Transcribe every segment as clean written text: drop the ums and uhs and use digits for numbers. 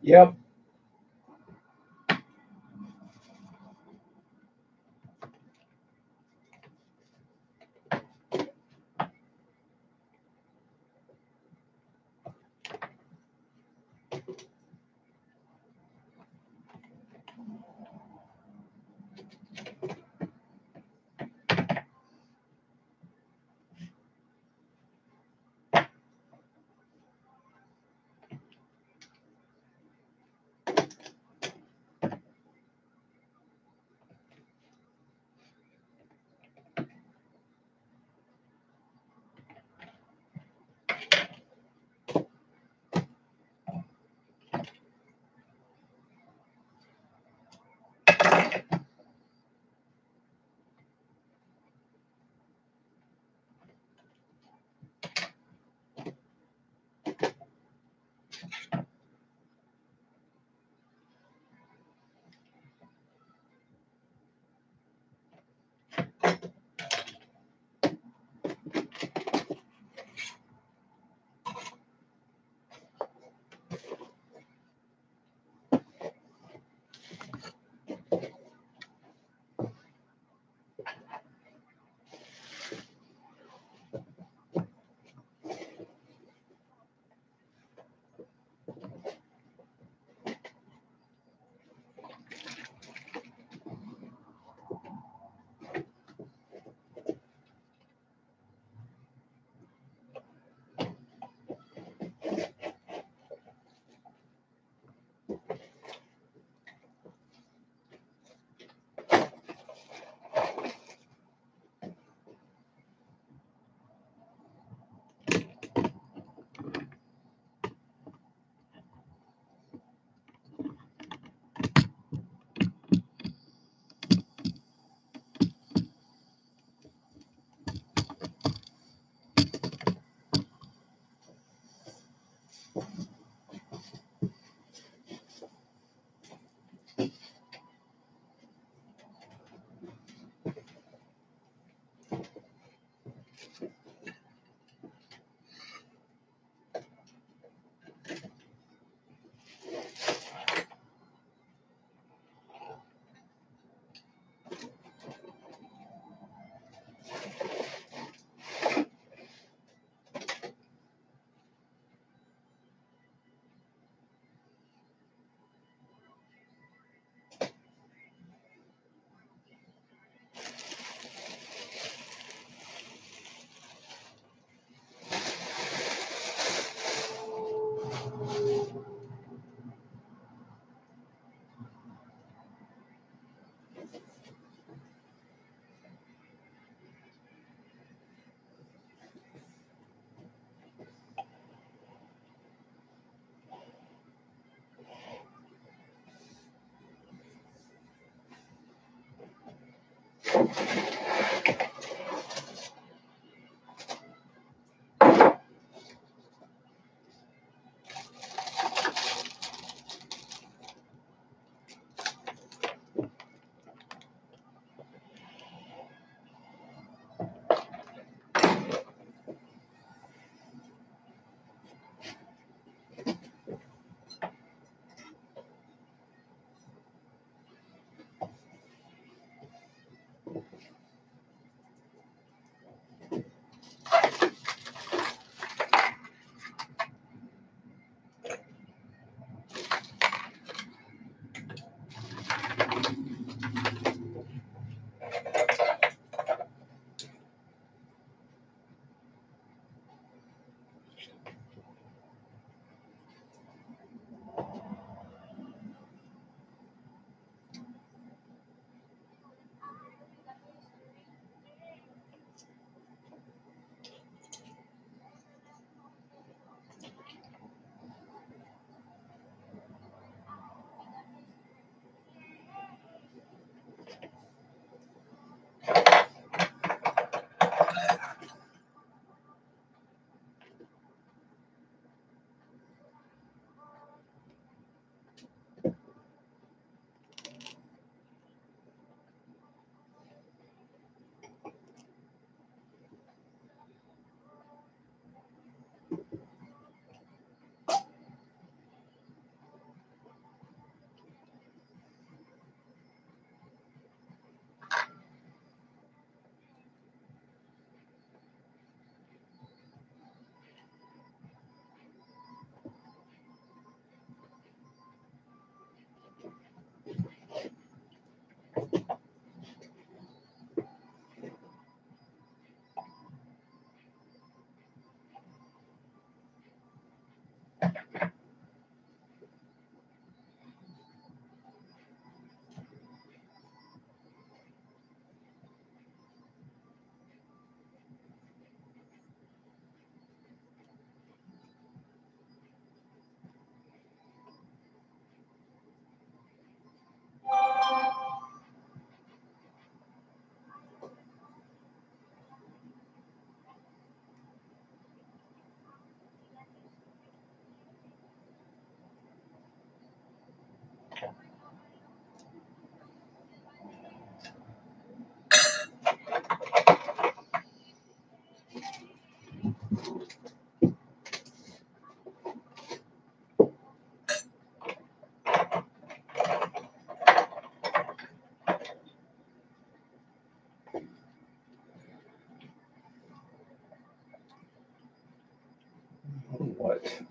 Yep.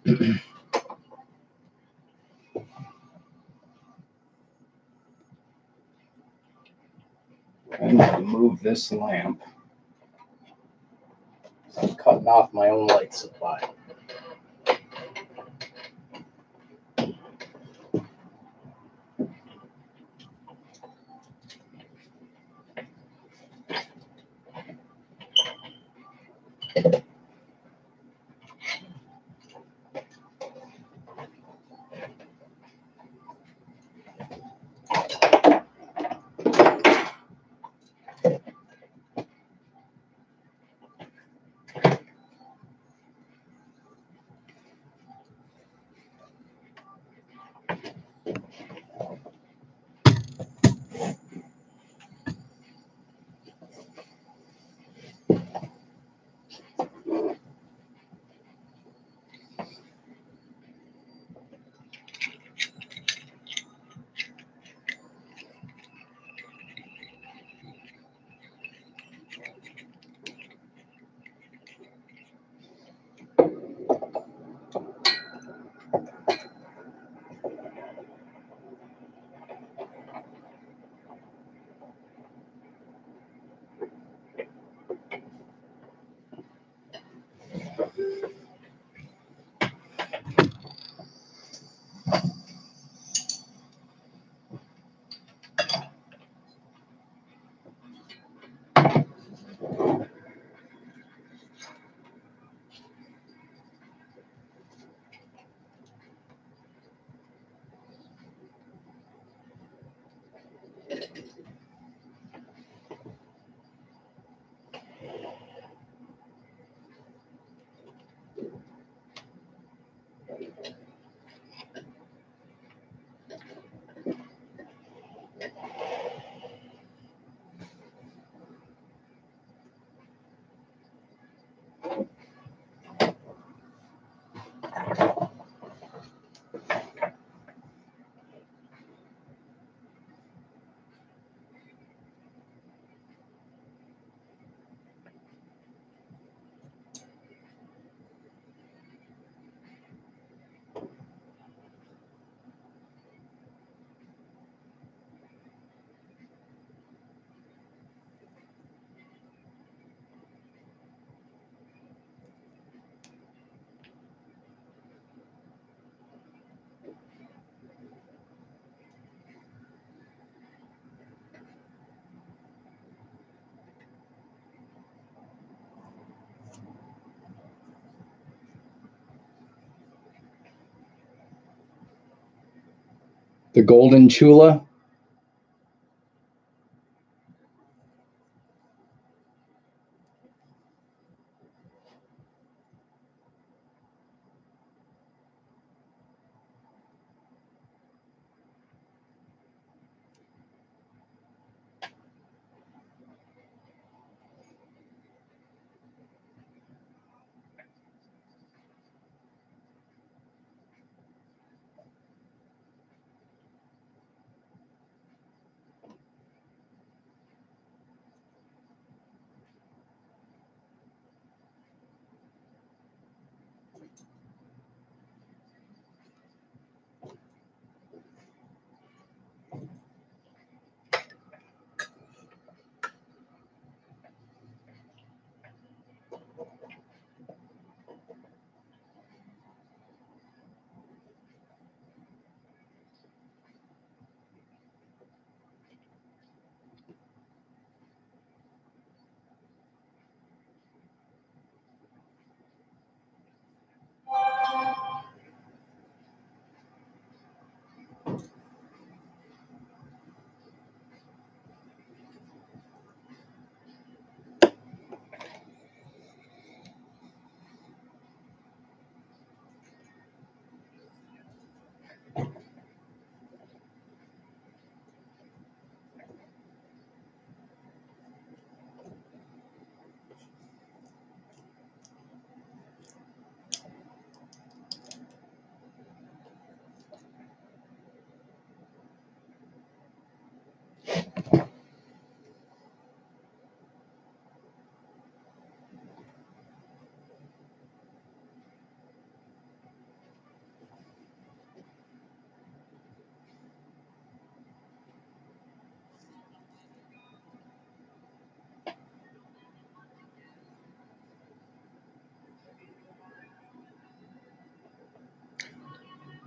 it. I need to move this lamp. I'm cutting off my own light supply. The Golden Chula.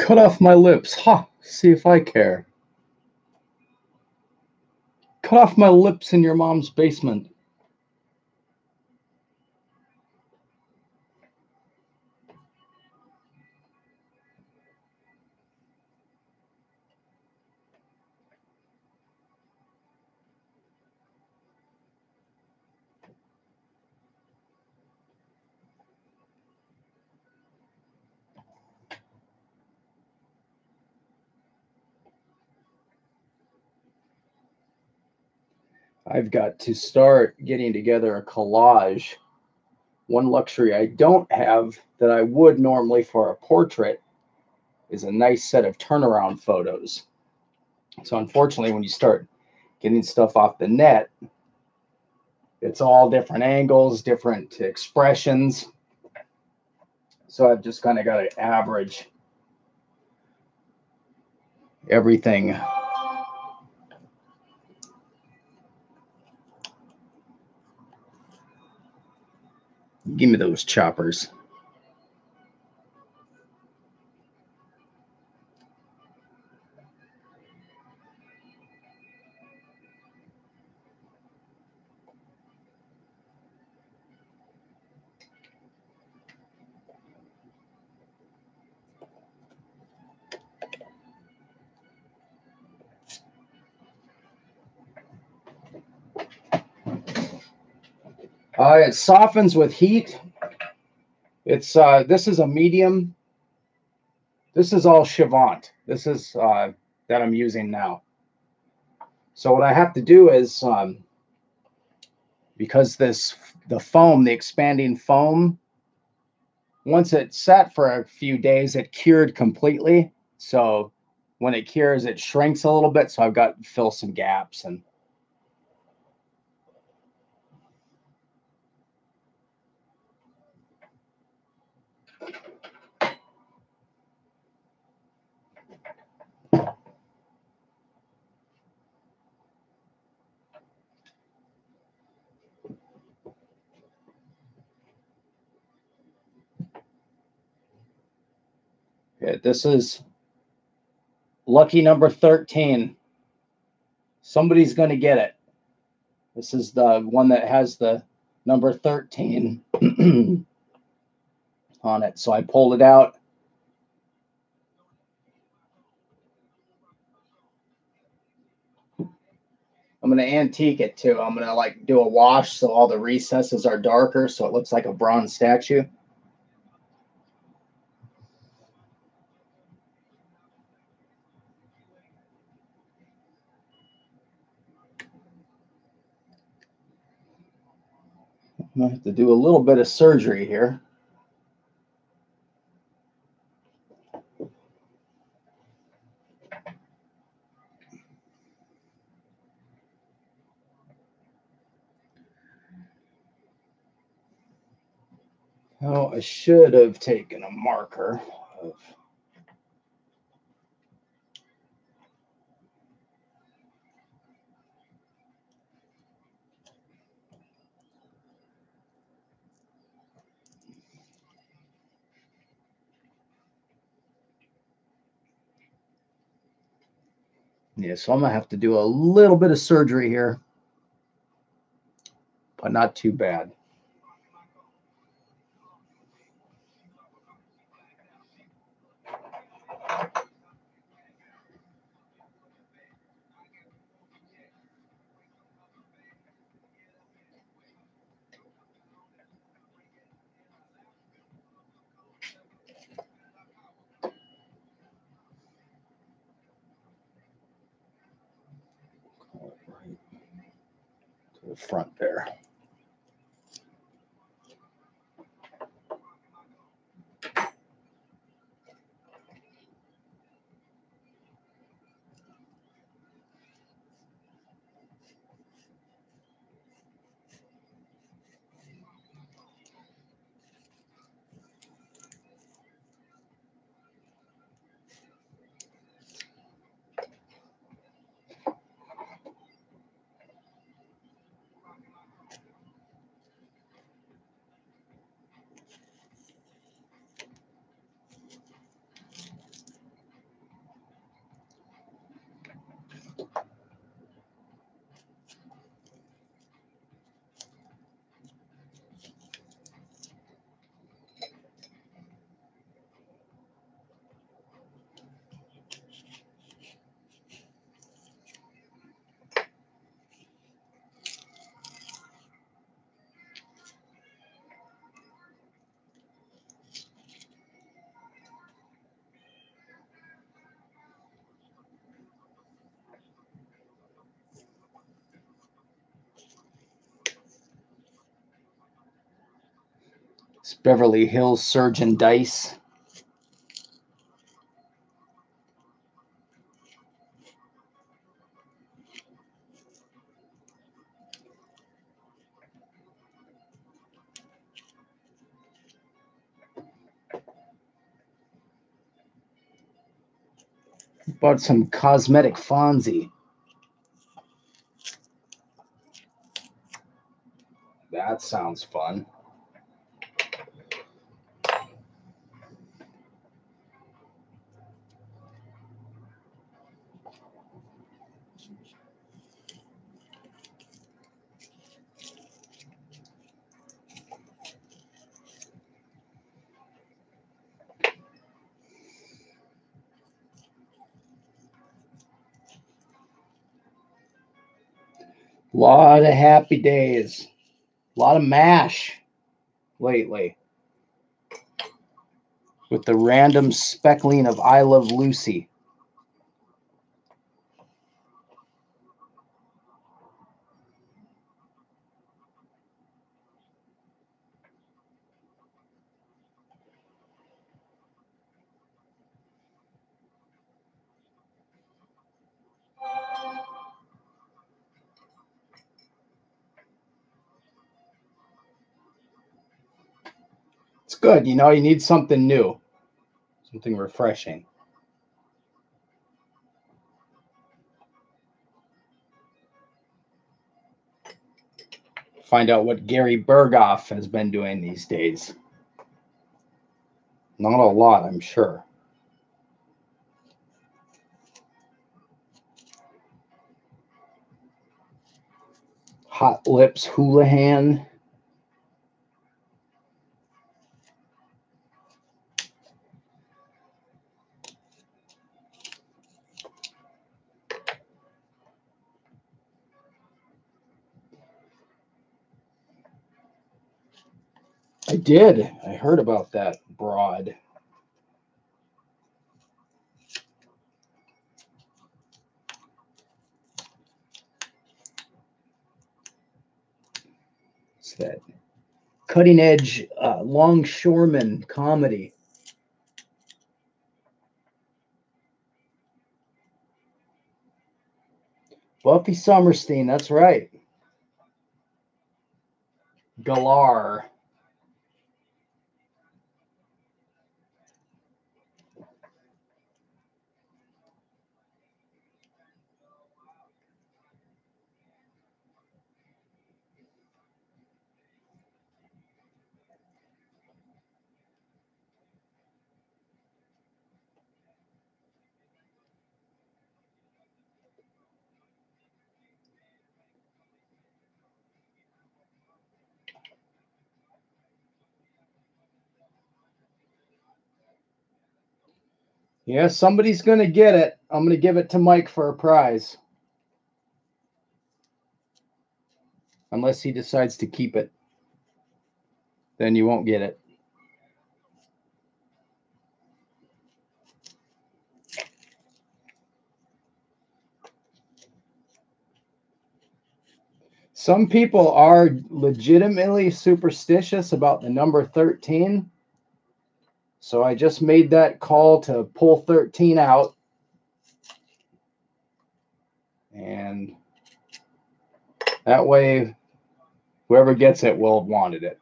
Cut off my lips. Ha! See if I care. Cut off my lips in your mom's basement. I've got to start getting together a collage. One luxury I don't have that I would normally for a portrait is a nice set of turnaround photos. So unfortunately, when you start getting stuff off the net, it's all different angles, different expressions. So I've just kind of got to average everything. Give me those choppers. It softens with heat. It's this is a medium. This is all Chavant. This is that I'm using now. So what I have to do is because the foam, the expanding foam, once it sat for a few days, it cured completely. So when it cures, it shrinks a little bit. So I've got to fill some gaps and. Okay, this is lucky number 13. Somebody's going to get it. This is the one that has the number 13 on it. So I pulled it out. I'm going to antique it too. I'm going to like do a wash so all the recesses are darker so it looks like a bronze statue. I'm going to have to do a little bit of surgery here. Oh, I should have taken a marker of. Yeah, so I'm going to have to do a little bit of surgery here, but not too bad. Right to the front there. Beverly Hills Surgeon dice. Bought some cosmetic Fonzie. That sounds fun. A lot of happy days. A lot of MASH lately. With the random speckling of I Love Lucy. It's good. You know, you need something new, something refreshing. Find out what Gary Berghoff has been doing these days. Not a lot, I'm sure. Hot Lips Houlihan. I did. I heard about that broad. It's that cutting edge longshoreman comedy. Buffy Summerstein, that's right. Galar. Yeah, somebody's going to get it. I'm going to give it to Mike for a prize. Unless he decides to keep it. Then you won't get it. Some people are legitimately superstitious about the number 13. So I just made that call to pull 13 out. And that way, whoever gets it will have wanted it.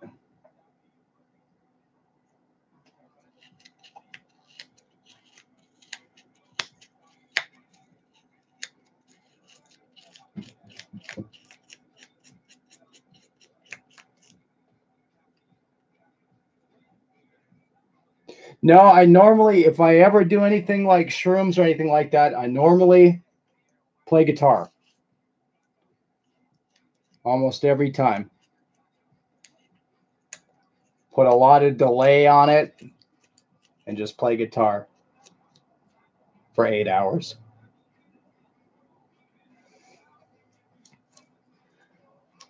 No, I normally, if I ever do anything like shrooms or anything like that, I normally play guitar. Almost every time. Put a lot of delay on it and just play guitar for 8 hours.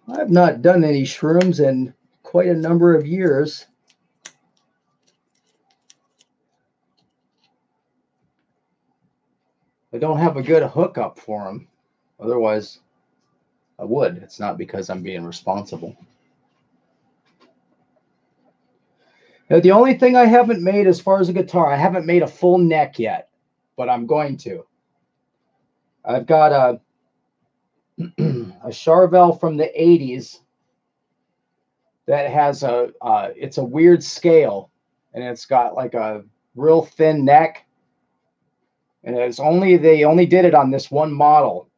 I've not done any shrooms in quite a number of years. I don't have a good hookup for them. Otherwise, I would. It's not because I'm being responsible. Now, the only thing I haven't made as far as a guitar, I haven't made a full neck yet, but I'm going to. I've got a a Charvel from the 80s that has it's a weird scale, and it's got like a real thin neck, and they only did it on this one model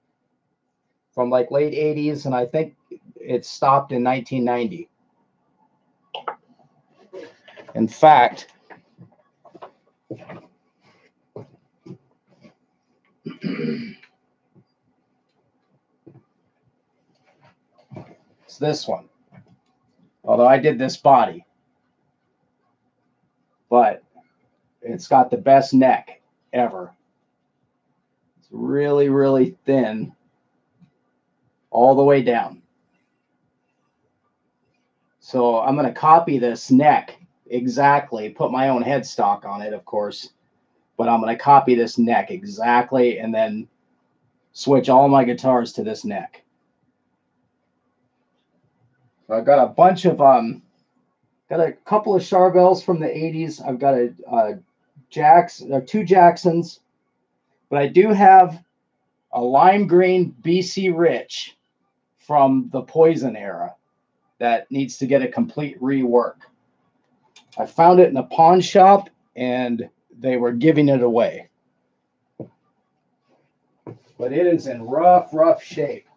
from like late 80s, and I think it stopped in 1990. In fact, it's this one. Although I did this body, but it's got the best neck ever. It's really, really thin all the way down. So I'm going to copy this neck exactly, put my own headstock on it, of course, but I'm going to copy this neck exactly and then switch all my guitars to this neck. So I've got a bunch of, got a couple of Charvels from the 80s. I've got two Jacksons, but I do have a lime green BC Rich from the Poison era that needs to get a complete rework. I found it in a pawn shop and they were giving it away. But it is in rough shape.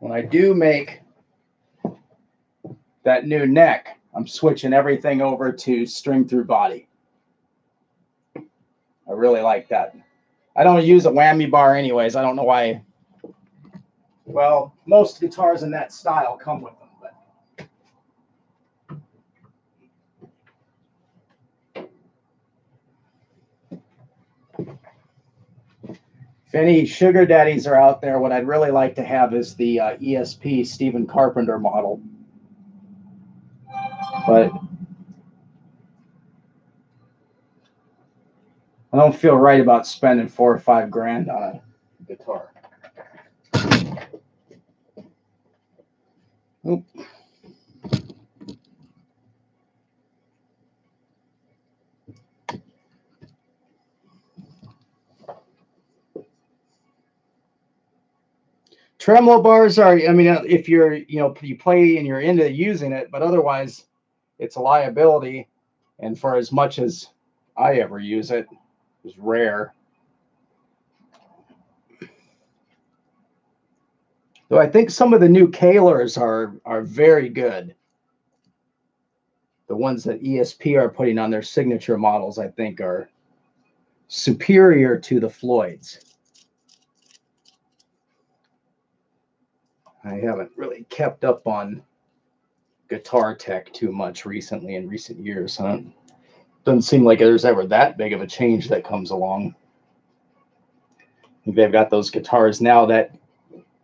When I do make that new neck, I'm switching everything over to string through body. I really like that. I don't use a whammy bar anyways. I don't know why. Well, most guitars in that style come with them. If any sugar daddies are out there, what I'd really like to have is the ESP Stephen Carpenter model. But I don't feel right about spending $4 or $5 grand on a guitar. Oop. Tremolo bars are, I mean, if you're, you play and you're into using it, but otherwise it's a liability. And for as much as I ever use it, it's rare. Though I think some of the new Kahlers are very good. The ones that ESP are putting on their signature models, I think, are superior to the Floyds. I haven't really kept up on guitar tech too much recently in recent years. Doesn't seem like there's ever that big of a change that comes along. I think they've got those guitars now that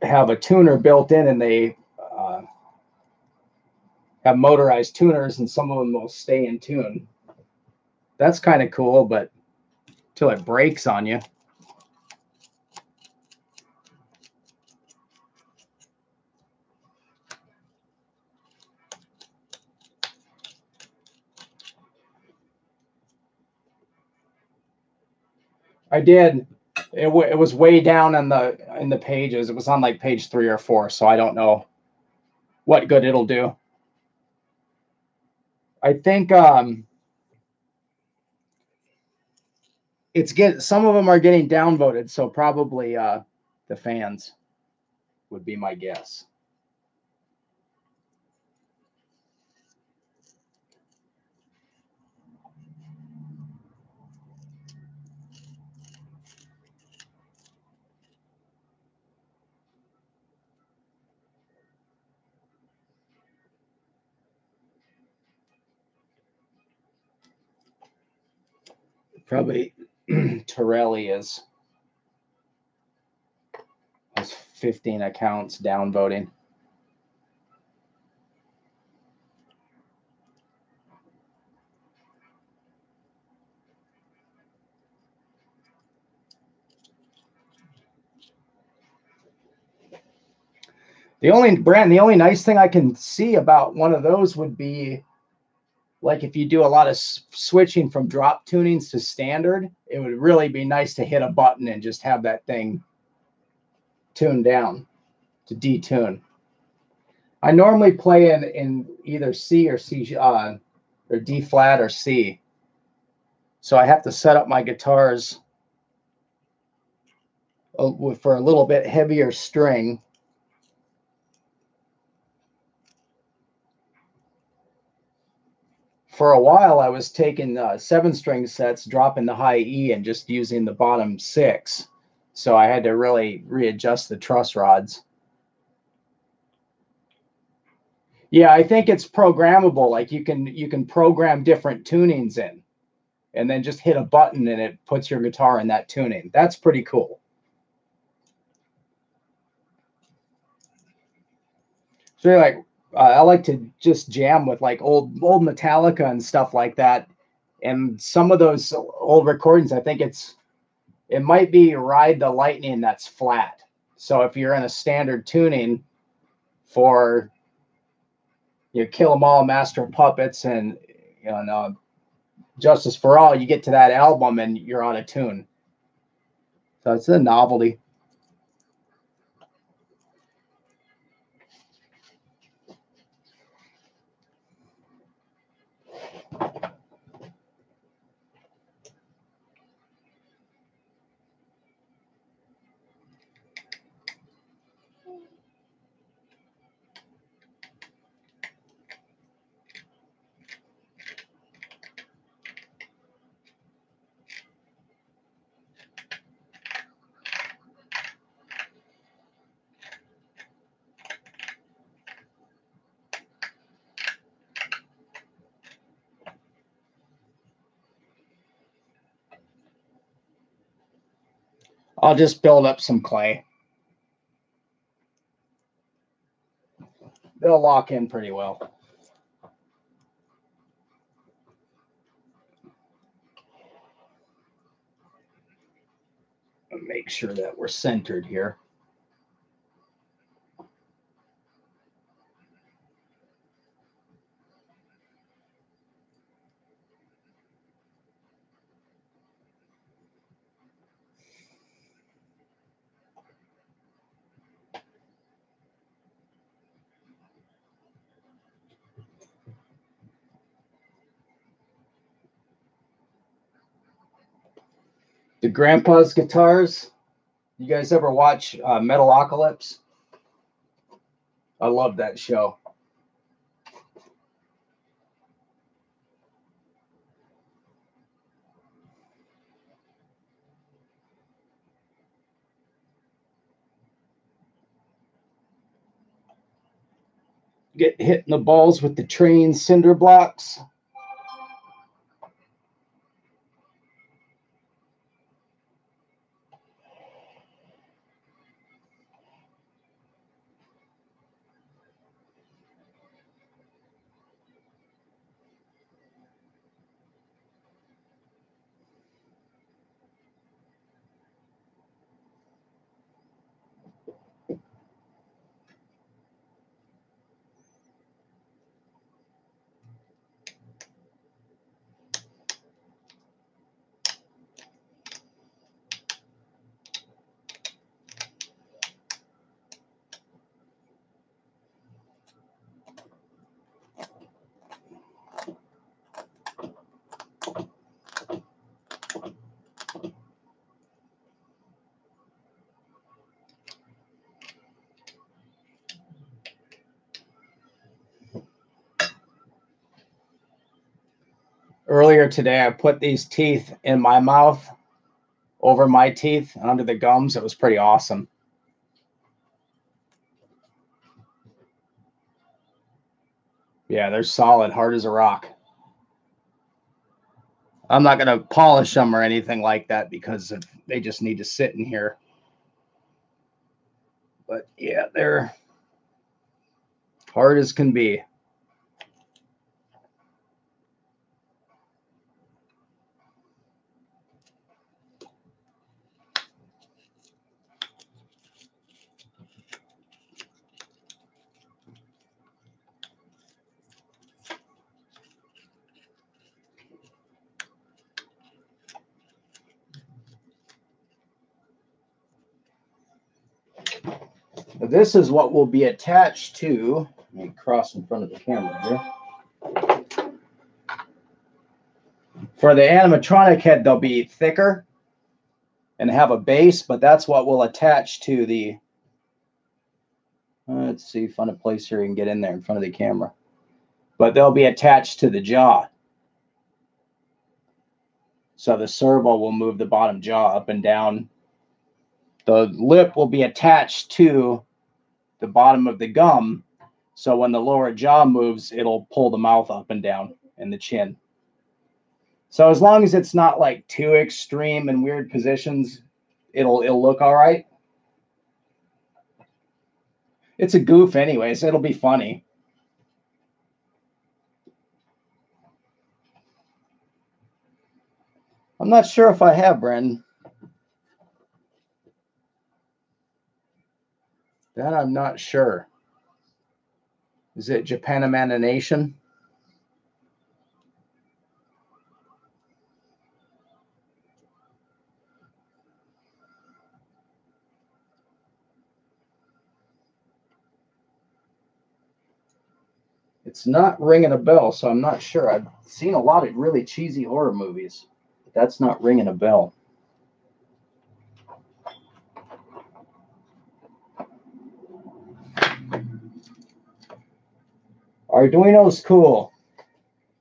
have a tuner built in, and they have motorized tuners, and some of them will stay in tune. That's kind of cool, but until it breaks on you. I did. It was way down in the pages. It was on like page 3 or 4, so I don't know what good it'll do. I think some of them are getting downvoted, so probably the fans would be my guess. Probably Torelli has 15 accounts downvoting. The only nice thing I can see about one of those would be like if you do a lot of switching from drop tunings to standard, it would really be nice to hit a button and just have that thing tuned down to detune. I normally play in either C or D flat or C. So I have to set up my guitars for a little bit heavier string. For a while, I was taking 7-string sets, dropping the high E, and just using the bottom 6. So I had to really readjust the truss rods. Yeah, I think it's programmable. Like you can program different tunings in, and then just hit a button and it puts your guitar in that tuning. That's pretty cool. So like I like to just jam with like old Metallica and stuff like that. And some of those old recordings, I think it might be Ride the Lightning that's flat. So if you're in a standard tuning for Kill 'Em All, Master of Puppets, and Justice for All, you get to that album and you're out of tune. So it's a novelty. I'll just build up some clay. They'll lock in pretty well. Make sure that we're centered here. The Grandpa's Guitars. You guys ever watch Metalocalypse? I love that show. Get hit in the balls with the train cinder blocks. Earlier today, I put these teeth in my mouth, over my teeth, and under the gums. It was pretty awesome. Yeah, they're solid, hard as a rock. I'm not going to polish them or anything like that because they just need to sit in here. But yeah, they're hard as can be. This is what will be attached to, let me cross in front of the camera here. For the animatronic head, they'll be thicker and have a base, but that's what will attach to the, let's see, find a place here you can get in there in front of the camera. But they'll be attached to the jaw. So the servo will move the bottom jaw up and down. The lip will be attached to the bottom of the gum. So when the lower jaw moves, it'll pull the mouth up and down and the chin. So as long as it's not like too extreme and weird positions, it'll look all right. It's a goof anyways. It'll be funny. I'm not sure if I have, Bren. That I'm not sure. Is it Japan Animation? It's not ringing a bell, so I'm not sure. I've seen a lot of really cheesy horror movies, but that's not ringing a bell. Arduino's cool.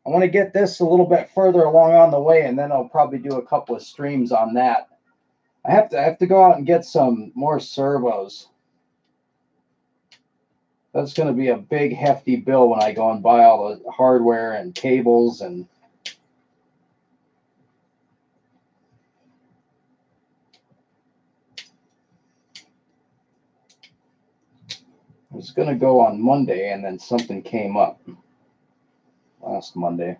I want to get this a little bit further along on the way, and then I'll probably do a couple of streams on that. I have to go out and get some more servos. That's going to be a big, hefty bill when I go and buy all the hardware and cables and. I was going to go on Monday, and then something came up last Monday.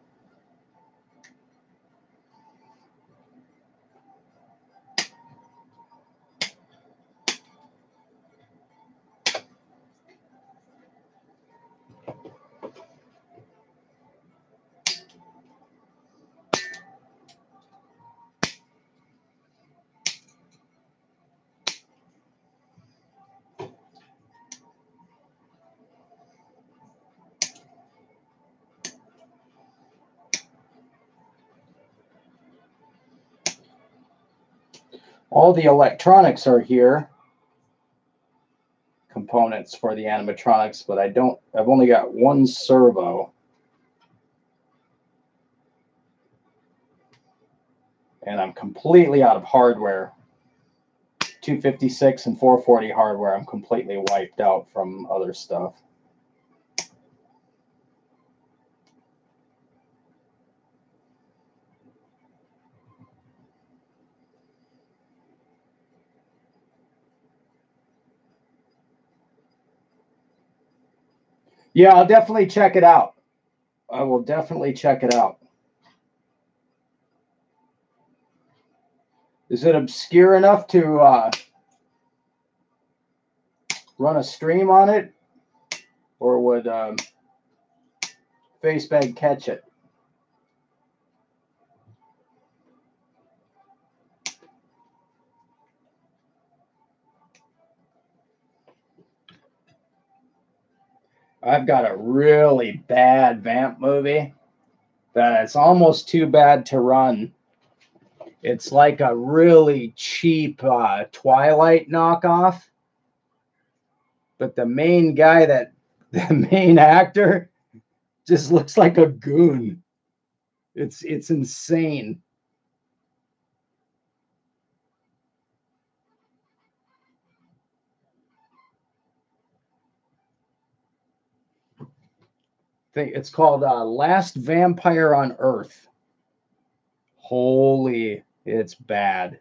All the electronics are here, components for the animatronics, but I've only got one servo. And I'm completely out of hardware. 256 and 440 hardware, I'm completely wiped out from other stuff. Yeah, I'll definitely check it out. I will definitely check it out. Is it obscure enough to run a stream on it? Or would Facebag catch it? I've got a really bad Vamp movie that it's almost too bad to run. It's like a really cheap Twilight knockoff. But the main guy, the main actor, just looks like a goon. It's insane. It's called Last Vampire on Earth. Holy, it's bad.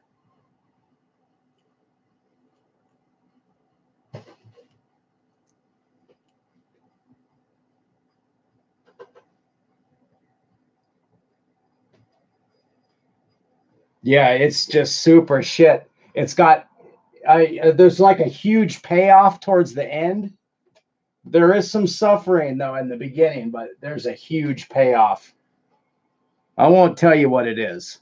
Yeah, it's just super shit. It's got, there's like a huge payoff towards the end. There is some suffering though in the beginning, but there's a huge payoff. I won't tell you what it is.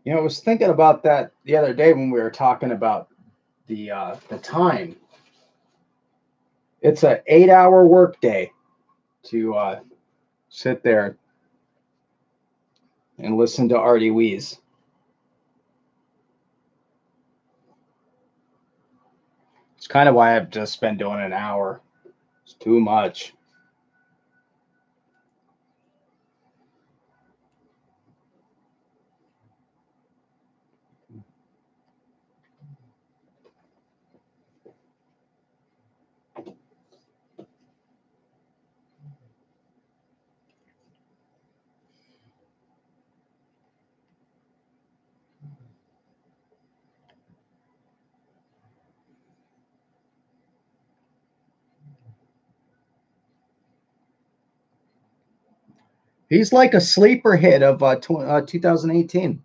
You know, I was thinking about that the other day when we were talking about the time. It's an 8-hour workday to sit there and listen to Artie Wees. It's kind of why I've just been doing an hour. It's too much. He's like a sleeper hit of 2018.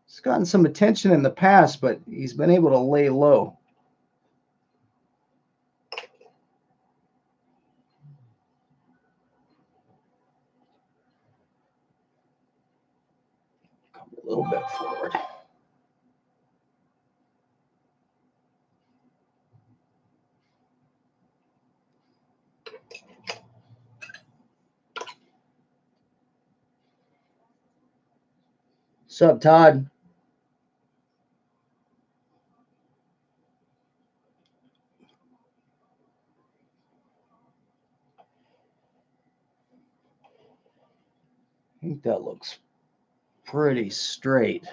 He's gotten some attention in the past, but he's been able to lay low. Come a little bit forward. What's up, Todd? I think that looks pretty straight.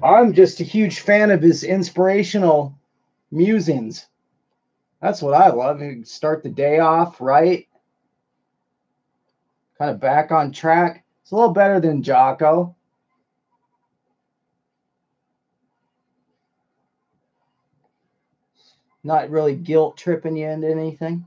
I'm just a huge fan of his inspirational musings. That's what I love. You start the day off right, kind of back on track. It's a little better than Jocko. Not really guilt tripping you into anything.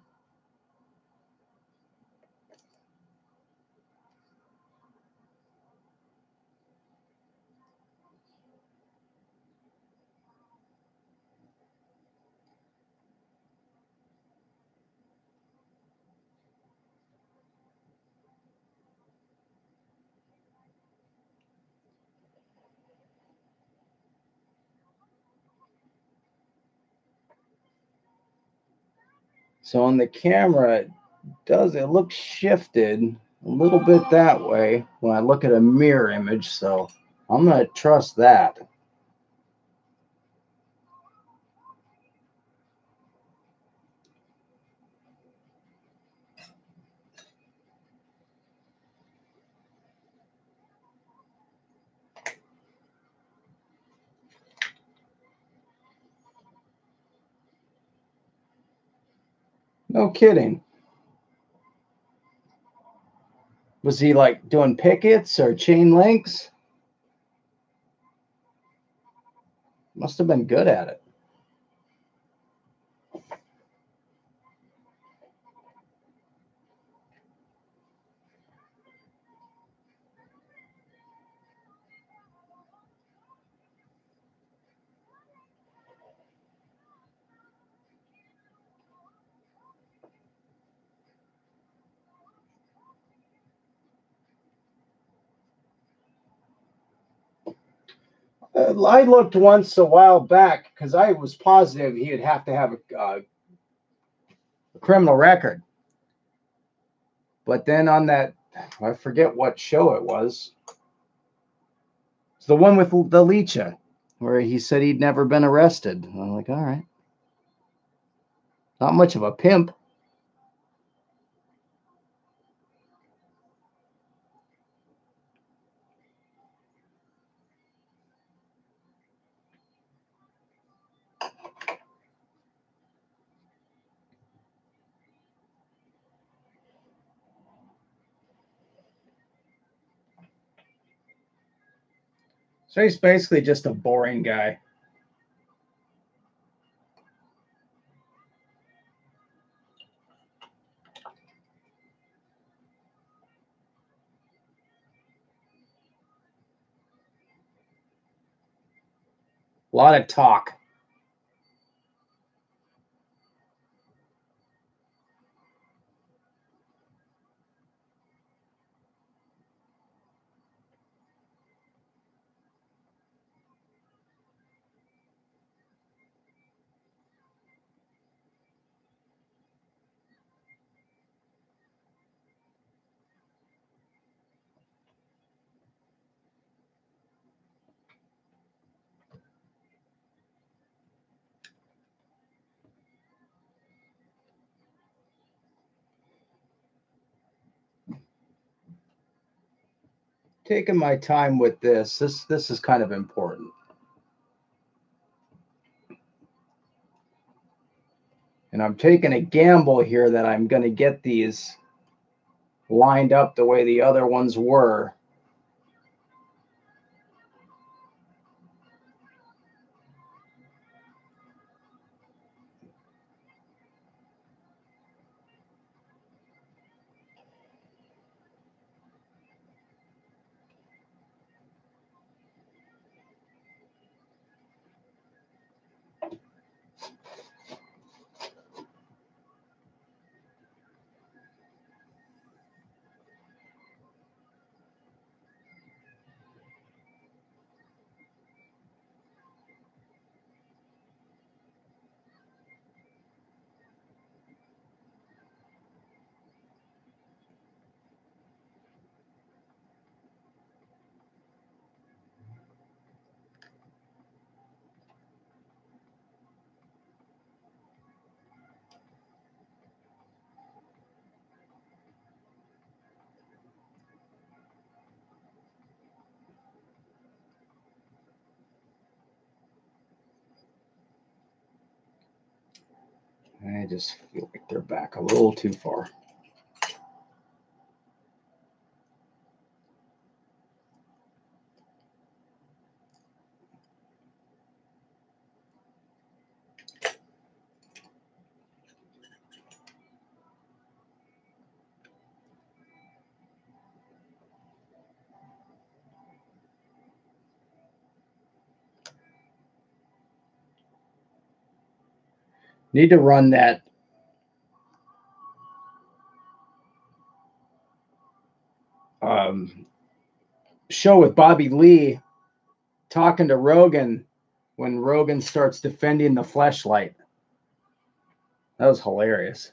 So on the camera, it looks shifted a little bit that way when I look at a mirror image. So I'm going to trust that. No kidding. Was he like doing pickets or chain links? Must have been good at it. I looked once a while back because I was positive he'd have to have a criminal record. But then on that, I forget what show it was. It's the one with the Leecha, where he said he'd never been arrested. And I'm like, all right. Not much of a pimp. So he's basically just a boring guy. A lot of talk. Taking my time with this. This is kind of important. And I'm taking a gamble here that I'm going to get these lined up the way the other ones were. I just feel like they're back a little too far. Need to run that show with Bobby Lee talking to Rogan when Rogan starts defending the Fleshlight. That was hilarious.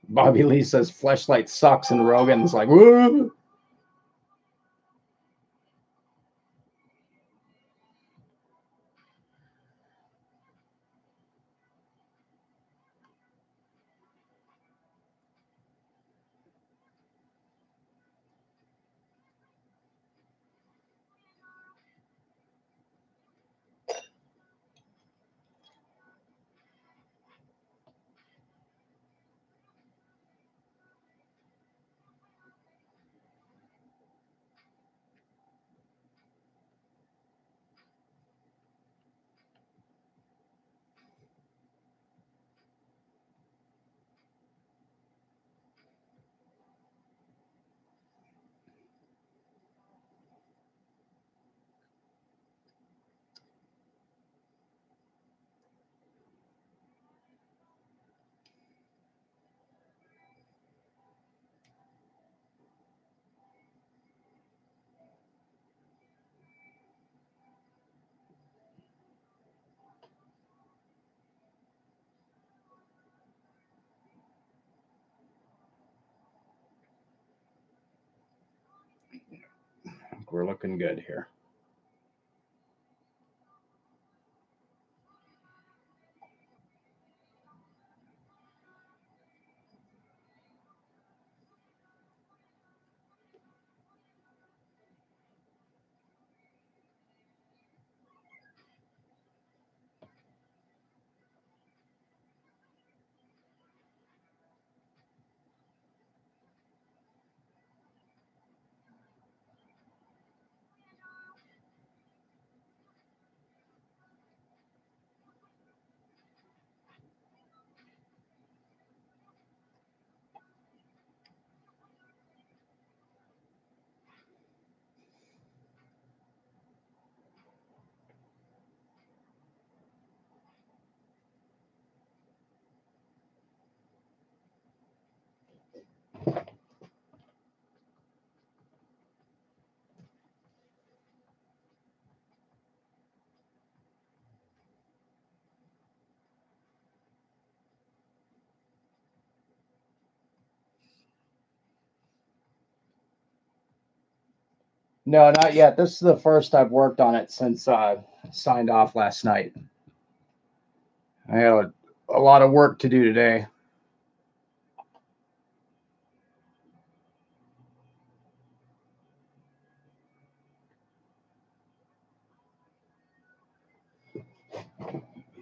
Bobby Lee says Fleshlight sucks, and Rogan's like, woo. We're looking good here. No, not yet. This is the first I've worked on it since signed off last night. I had a lot of work to do today.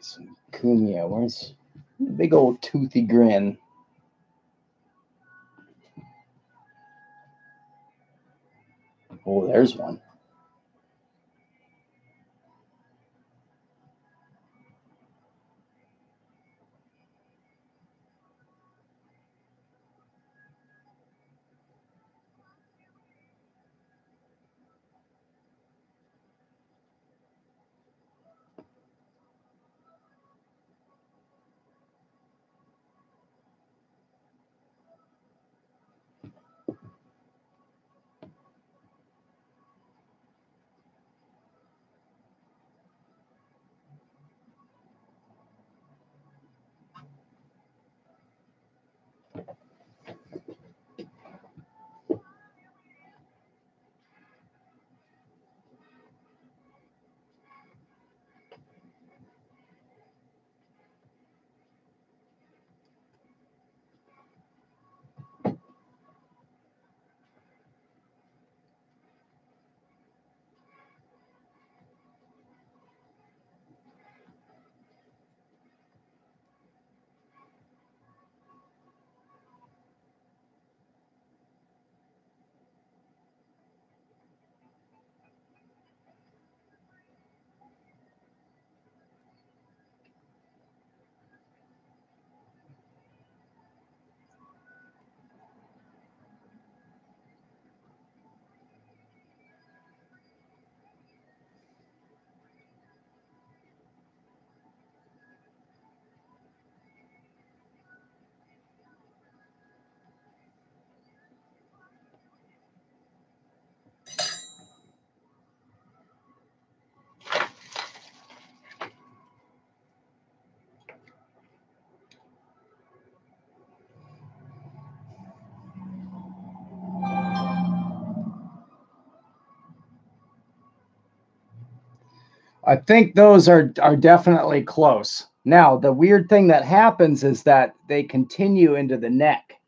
Some Cumia. Where's the big old toothy grin? Oh, there's one. I think those are definitely close. Now, the weird thing that happens is that they continue into the neck,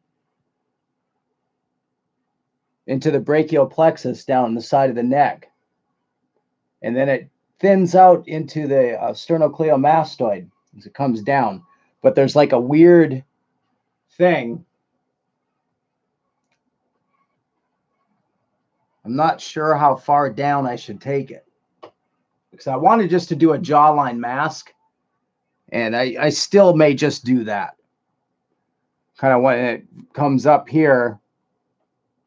into the brachial plexus down the side of the neck, and then it thins out into the sternocleidomastoid as it comes down. But there's like a weird thing. I'm not sure how far down I should take it because I wanted just to do a jawline mask, and I still may just do that. Kind of when it comes up here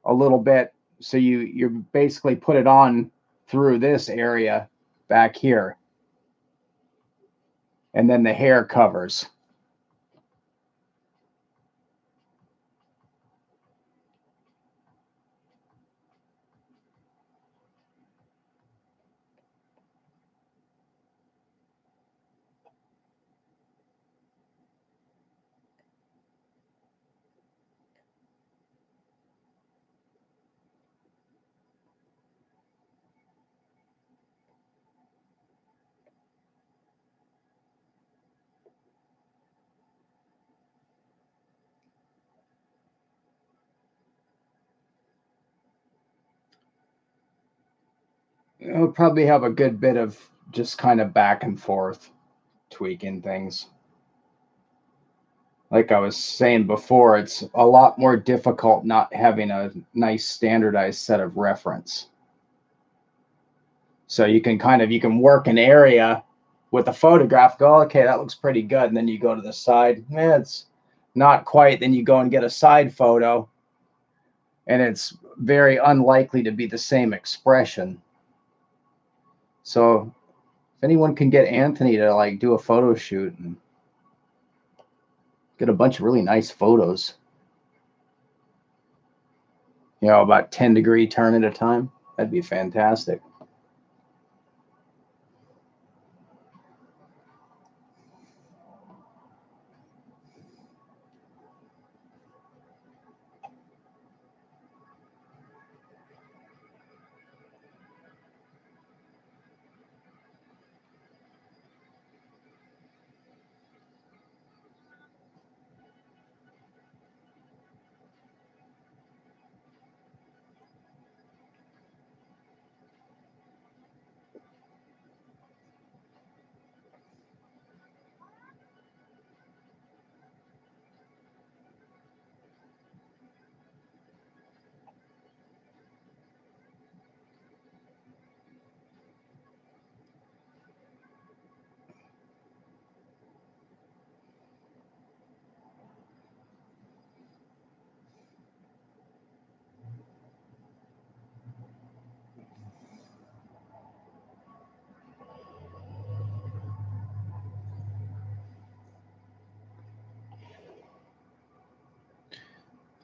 a little bit, so you basically put it on through this area back here, and then the hair covers. It'll probably have a good bit of just kind of back and forth tweaking things. Like I was saying before, it's a lot more difficult not having a nice standardized set of reference. So you can work an area with a photograph, go, okay, that looks pretty good. And then you go to the side, it's not quite. Then you go and get a side photo, and it's very unlikely to be the same expression. So if anyone can get Anthony to like do a photo shoot and get a bunch of really nice photos, about 10-degree turn at a time, that'd be fantastic.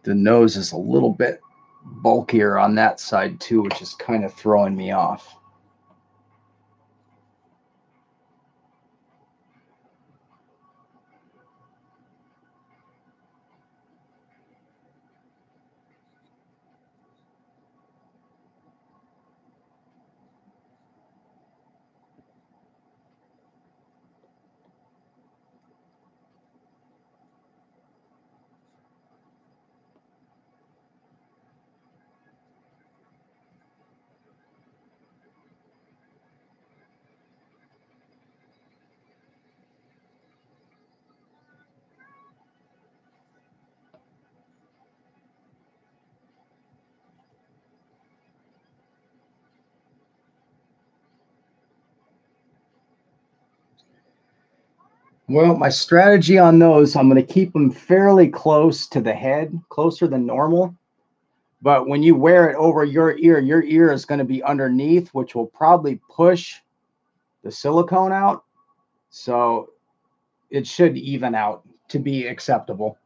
The nose is a little bit bulkier on that side too, which is kind of throwing me off. Well, my strategy on those, I'm going to keep them fairly close to the head, closer than normal. But when you wear it over your ear is going to be underneath, which will probably push the silicone out. So it should even out to be acceptable.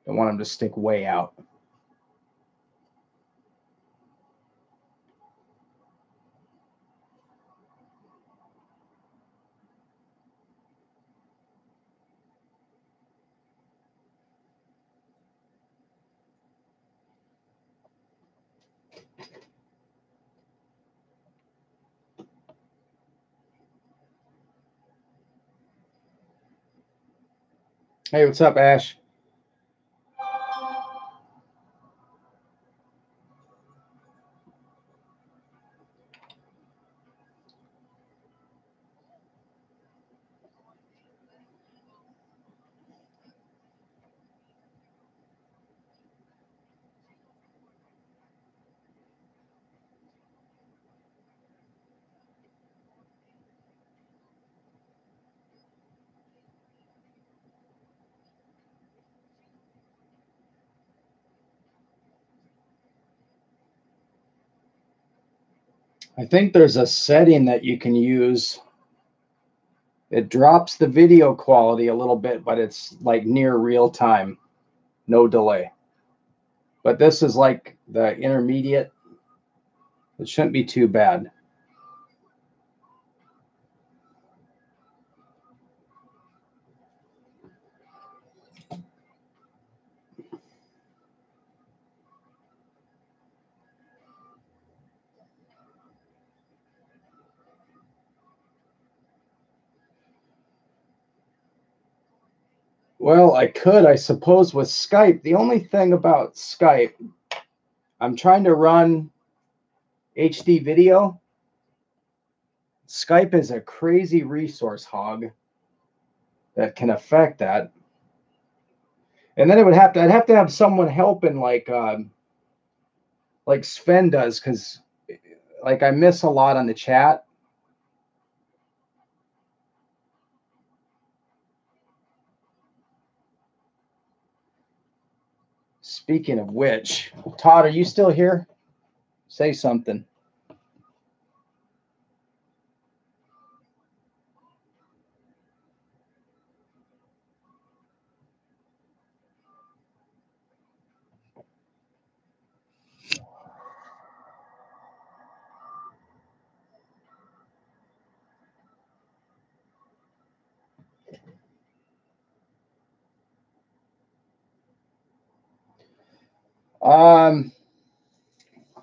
Don't want them to stick way out. Hey, what's up, Ash? I think there's a setting that you can use. It drops the video quality a little bit, but it's like near real time, no delay. But this is like the intermediate. It shouldn't be too bad. Well, I could, I suppose, with Skype. The only thing about Skype, I'm trying to run HD video. Skype is a crazy resource hog that can affect that. And then I'd have to have someone helping like Sven does, because like I miss a lot on the chat. Speaking of which, Todd, are you still here? Say something.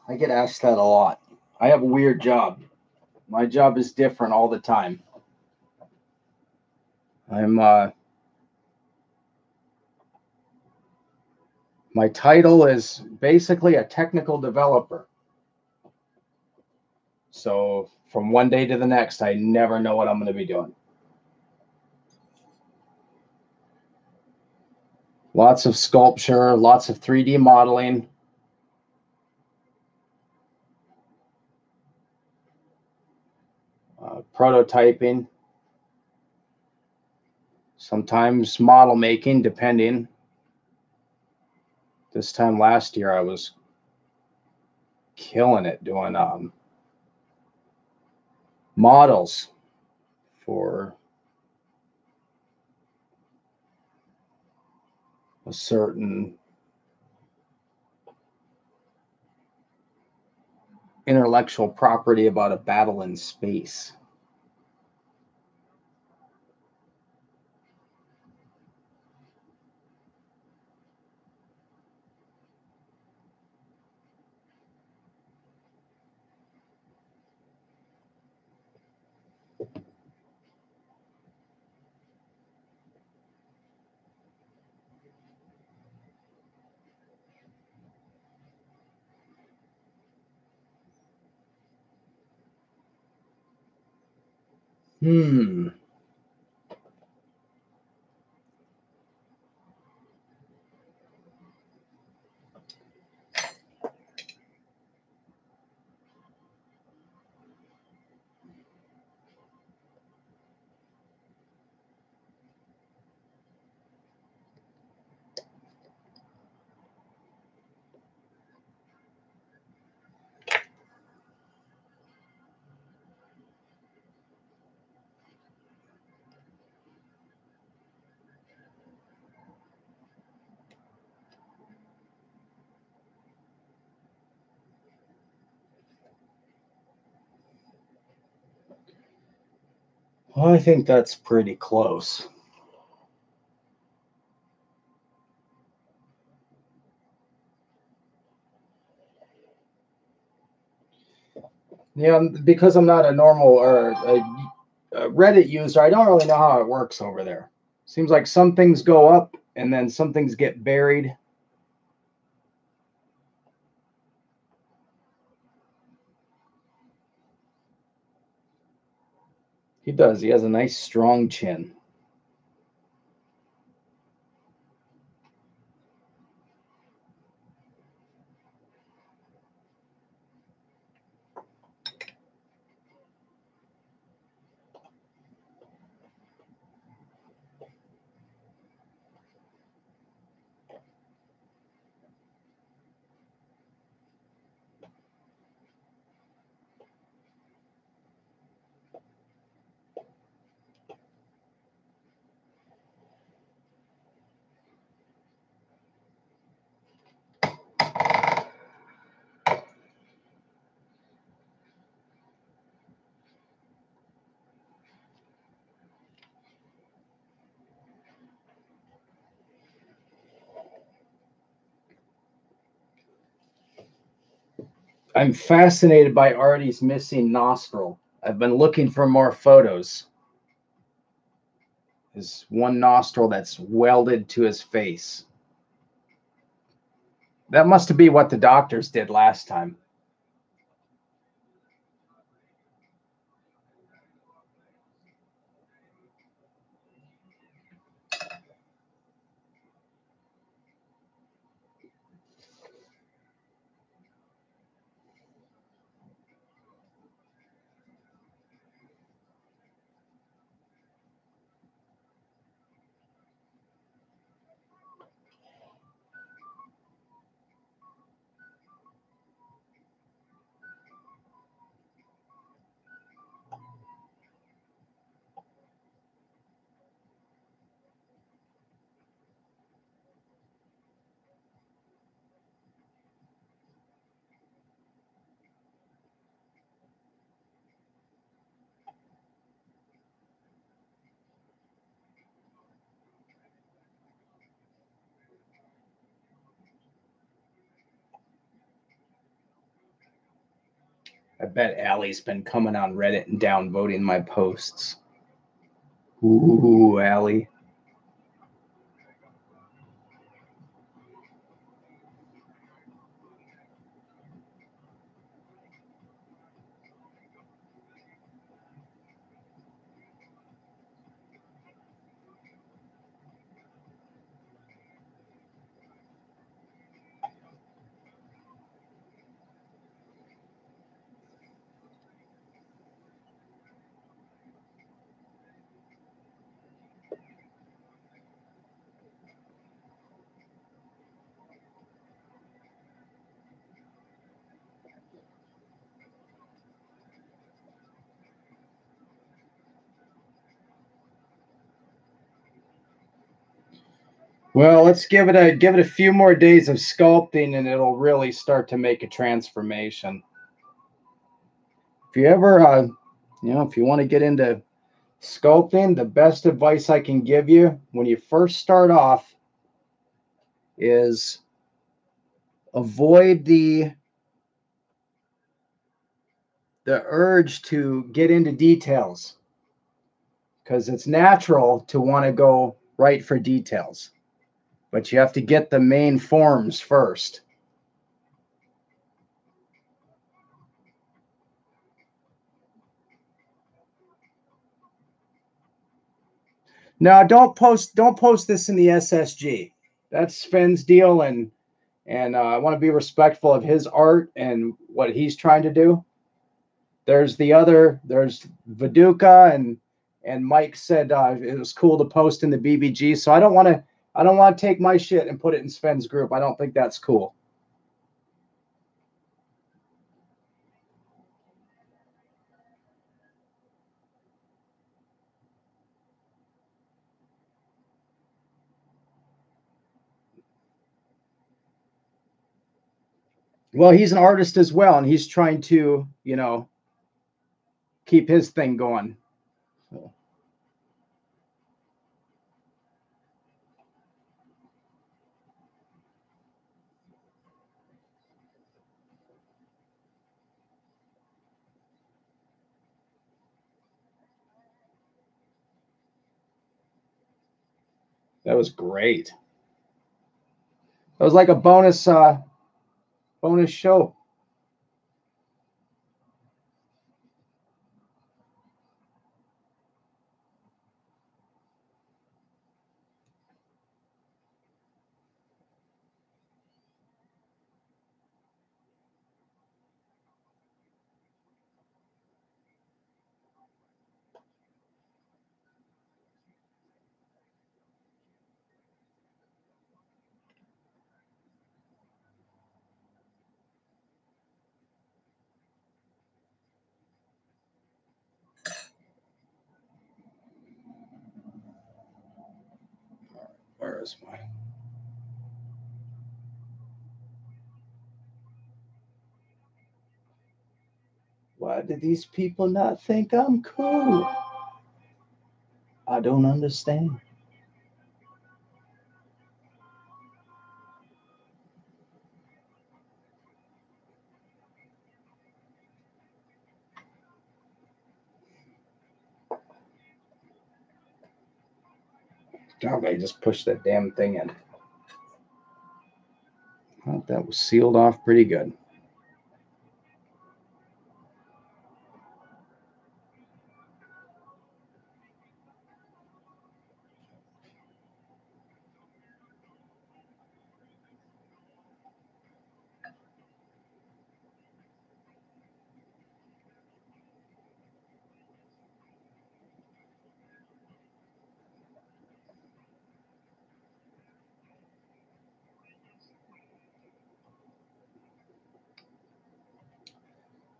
I get asked that a lot. I have a weird job. My job is different all the time. My title is basically a technical developer. So from one day to the next, I never know what I'm going to be doing. Lots of sculpture, lots of 3D modeling. Prototyping. Sometimes model making, depending. This time last year, I was killing it doing models for a certain intellectual property about a battle in space. Well, I think that's pretty close. Yeah, because I'm not a normal or a Reddit user, I don't really know how it works over there. Seems like some things go up and then some things get buried. He does. He has a nice strong chin. I'm fascinated by Artie's missing nostril. I've been looking for more photos. His one nostril that's welded to his face. That must be what the doctors did last time. I bet Allie's been coming on Reddit and downvoting my posts. Ooh, Allie. Well, let's give it a few more days of sculpting and it'll really start to make a transformation. If you ever if you want to get into sculpting, the best advice I can give you when you first start off is avoid the urge to get into details because it's natural to want to go right for details, but you have to get the main forms first. Now, don't post this in the SSG. That's Sven's deal, and I want to be respectful of his art and what he's trying to do. There's Viduka and Mike said it was cool to post in the BBG. So I don't want to take my shit and put it in Sven's group. I don't think that's cool. Well, he's an artist as well, and he's trying to keep his thing going. So, that was great. That was like a bonus show. Where is my? Why do these people not think I'm cool? I don't understand. Oh, they just pushed that damn thing in. Well, that was sealed off pretty good.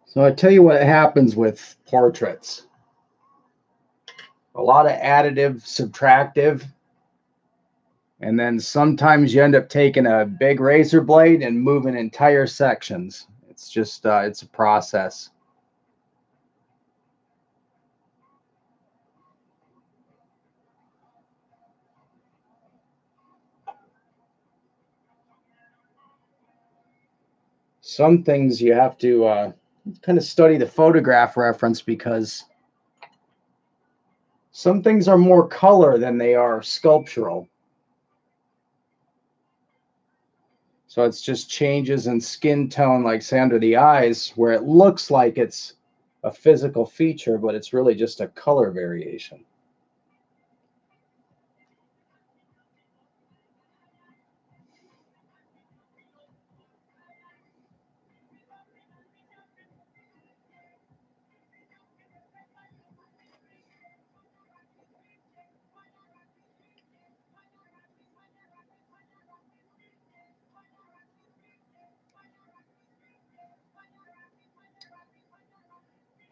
So I tell you what happens with portraits. A lot of additive, subtractive, and then sometimes you end up taking a big razor blade and moving entire sections. It's just it's a process. Some things you have to kind of study the photograph reference because some things are more color than they are sculptural. So it's just changes in skin tone, like say under the eyes, where it looks like it's a physical feature, but it's really just a color variation.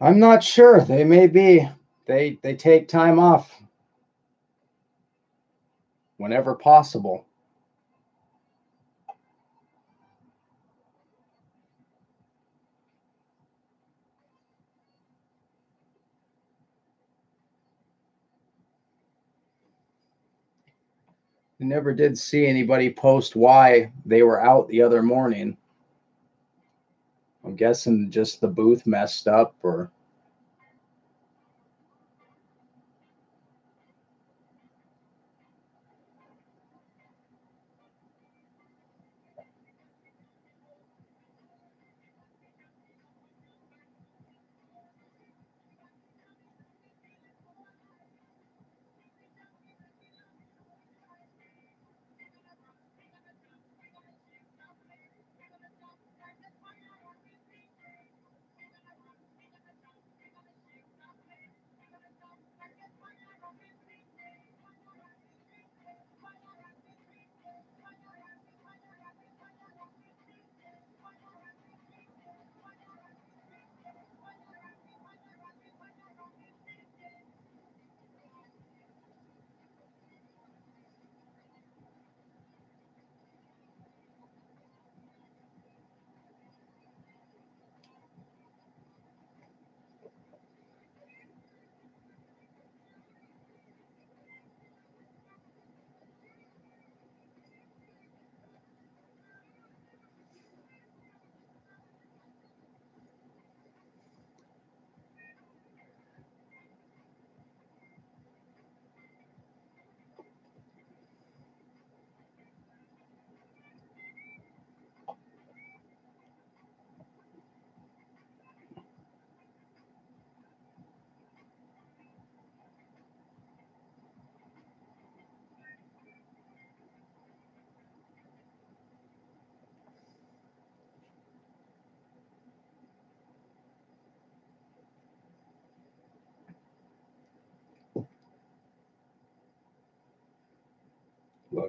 I'm not sure. They may be. They take time off whenever possible. I never did see anybody post why they were out the other morning. I'm guessing just the booth messed up, or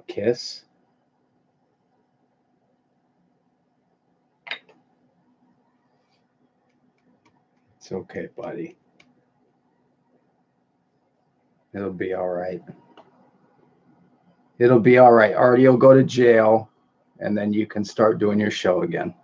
a kiss. It's okay, buddy. It'll be all right. It'll be all right. Artie will go to jail, and then you can start doing your show again.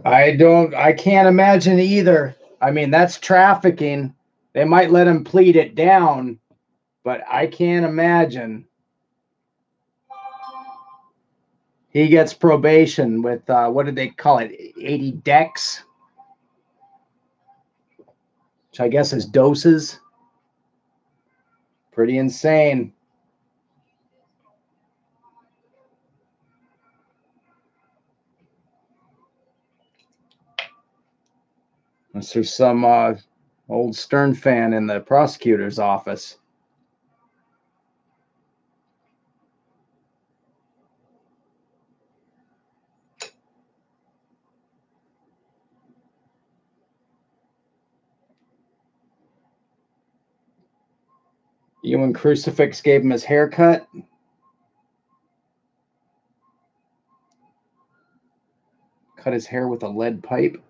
I can't imagine either. I mean, that's trafficking. They might let him plead it down, but I can't imagine. He gets probation with what did they call it? 80 decks, which I guess is doses. Pretty insane. Unless there's some old Stern fan in the prosecutor's office. You and Crucifix gave him his haircut. Cut his hair with a lead pipe.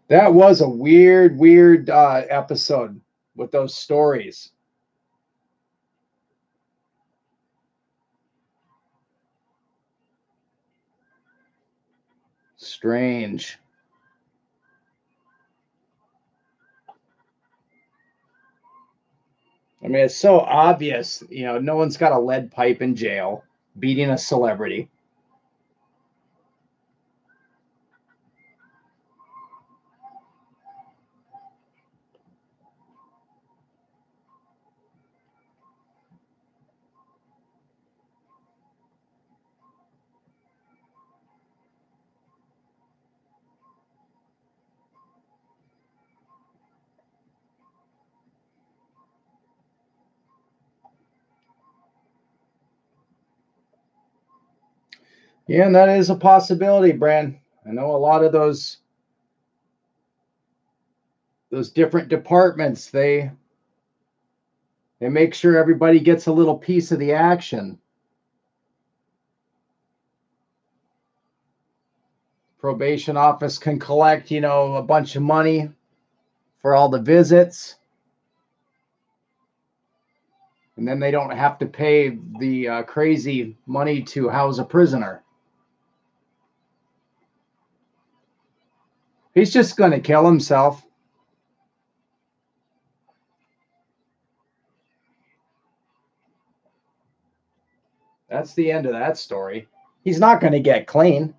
That was a weird episode with those stories. Strange. I mean, it's so obvious. You know, no one's got a lead pipe in jail beating a celebrity. Yeah, and that is a possibility, Bran. I know a lot of those different departments, they make sure everybody gets a little piece of the action. Probation office can collect, a bunch of money for all the visits, and then they don't have to pay the crazy money to house a prisoner. He's just going to kill himself. That's the end of that story. He's not going to get clean.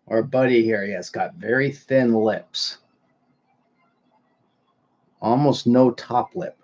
Our buddy here, he has got very thin lips, almost no top lip.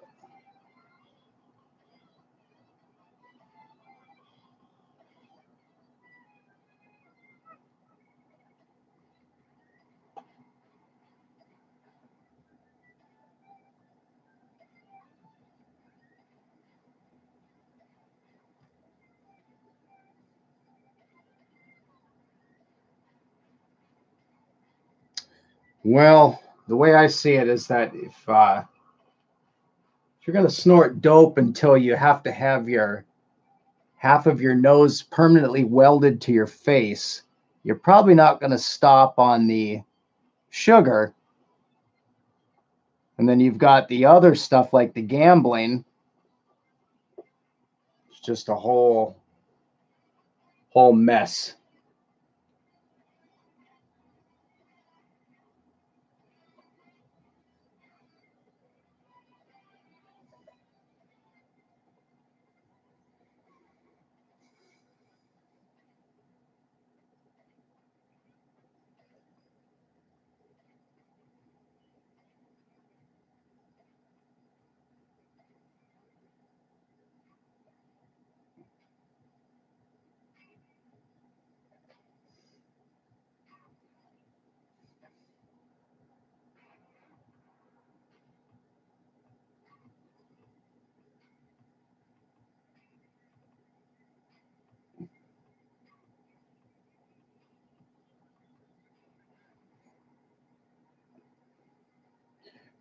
Well, the way I see it is that if you're going to snort dope until you have to have your half of your nose permanently welded to your face, you're probably not going to stop on the sugar. And then you've got the other stuff like the gambling. It's just a whole mess.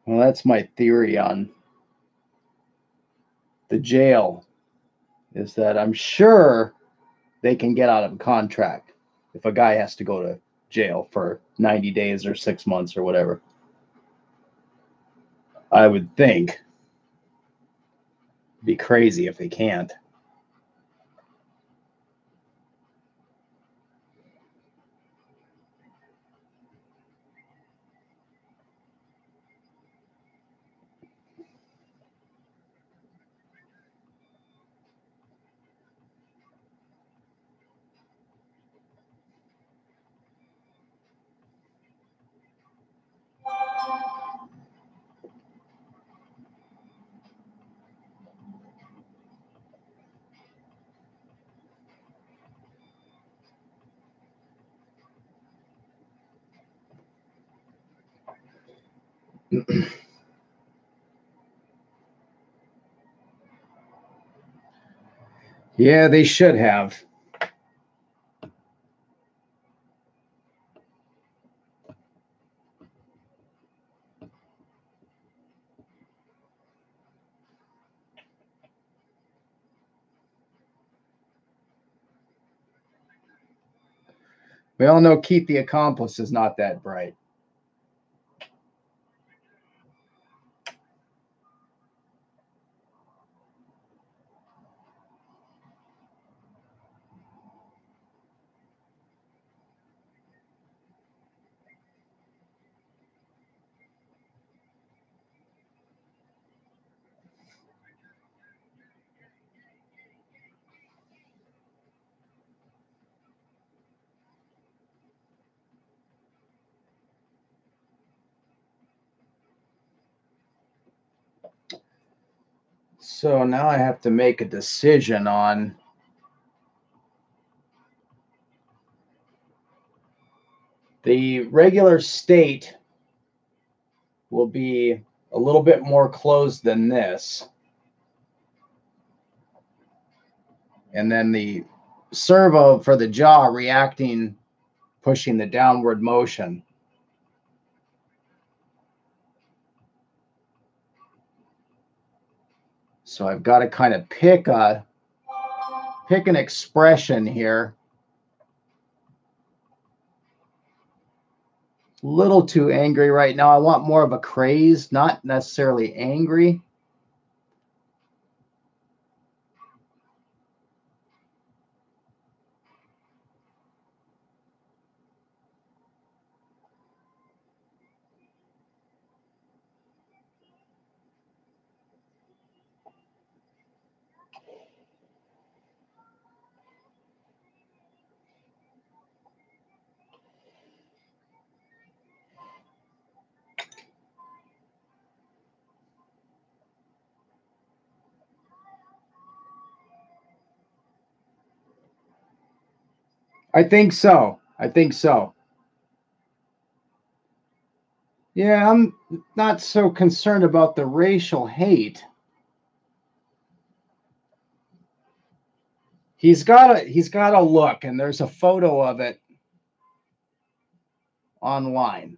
Well, that's my theory on the jail, is that I'm sure they can get out of a contract if a guy has to go to jail for 90 days or 6 months or whatever. I would think. It'd be crazy if they can't. Yeah, they should have. We all know Keith the accomplice is not that bright. So now I have to make a decision on the regular state will be a little bit more closed than this. And then the servo for the jaw reacting, pushing the downward motion. So I've got to kind of pick an expression here. A little too angry right now. I want more of a craze, not necessarily angry. I think so. I think so. Yeah, I'm not so concerned about the racial hate. He's got a look, and there's a photo of it online.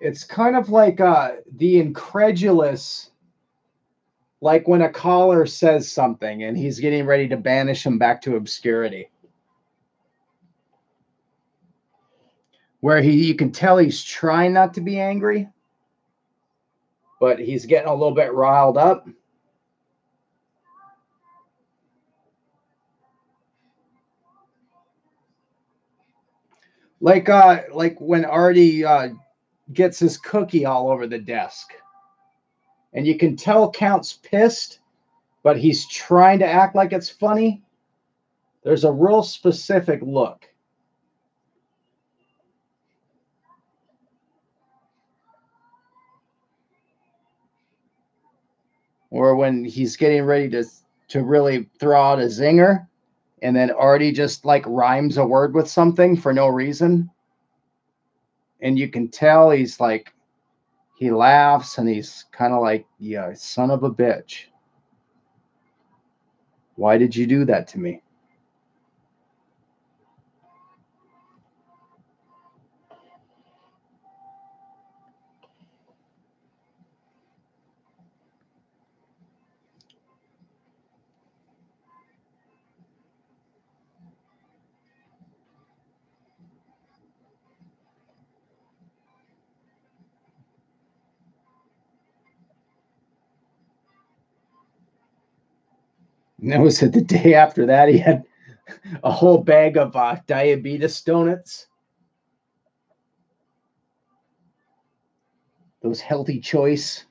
It's kind of like the incredulous, like when a caller says something and he's getting ready to banish him back to obscurity. Where you can tell he's trying not to be angry, but he's getting a little bit riled up. Like when Artie gets his cookie all over the desk. And you can tell Count's pissed, but he's trying to act like it's funny. There's a real specific look. Or when he's getting ready to really throw out a zinger, and then Artie just like rhymes a word with something for no reason. And you can tell he's like, he laughs and he's kind of like, yeah, son of a bitch. Why did you do that to me? And that was it. The day after that, he had a whole bag of diabetes donuts. Those healthy choice.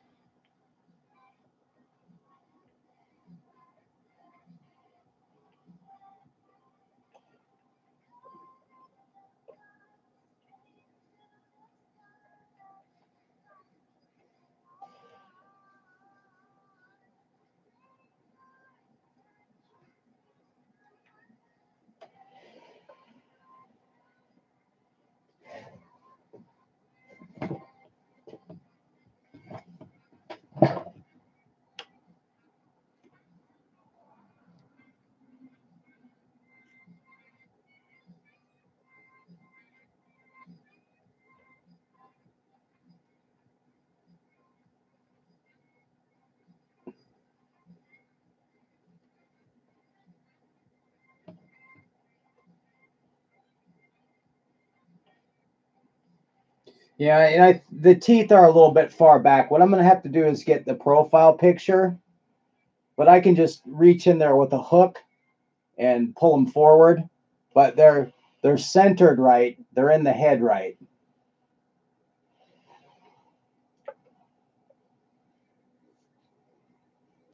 Yeah, and the teeth are a little bit far back. What I'm going to have to do is get the profile picture, but I can just reach in there with a hook and pull them forward. But they're centered right. They're in the head right.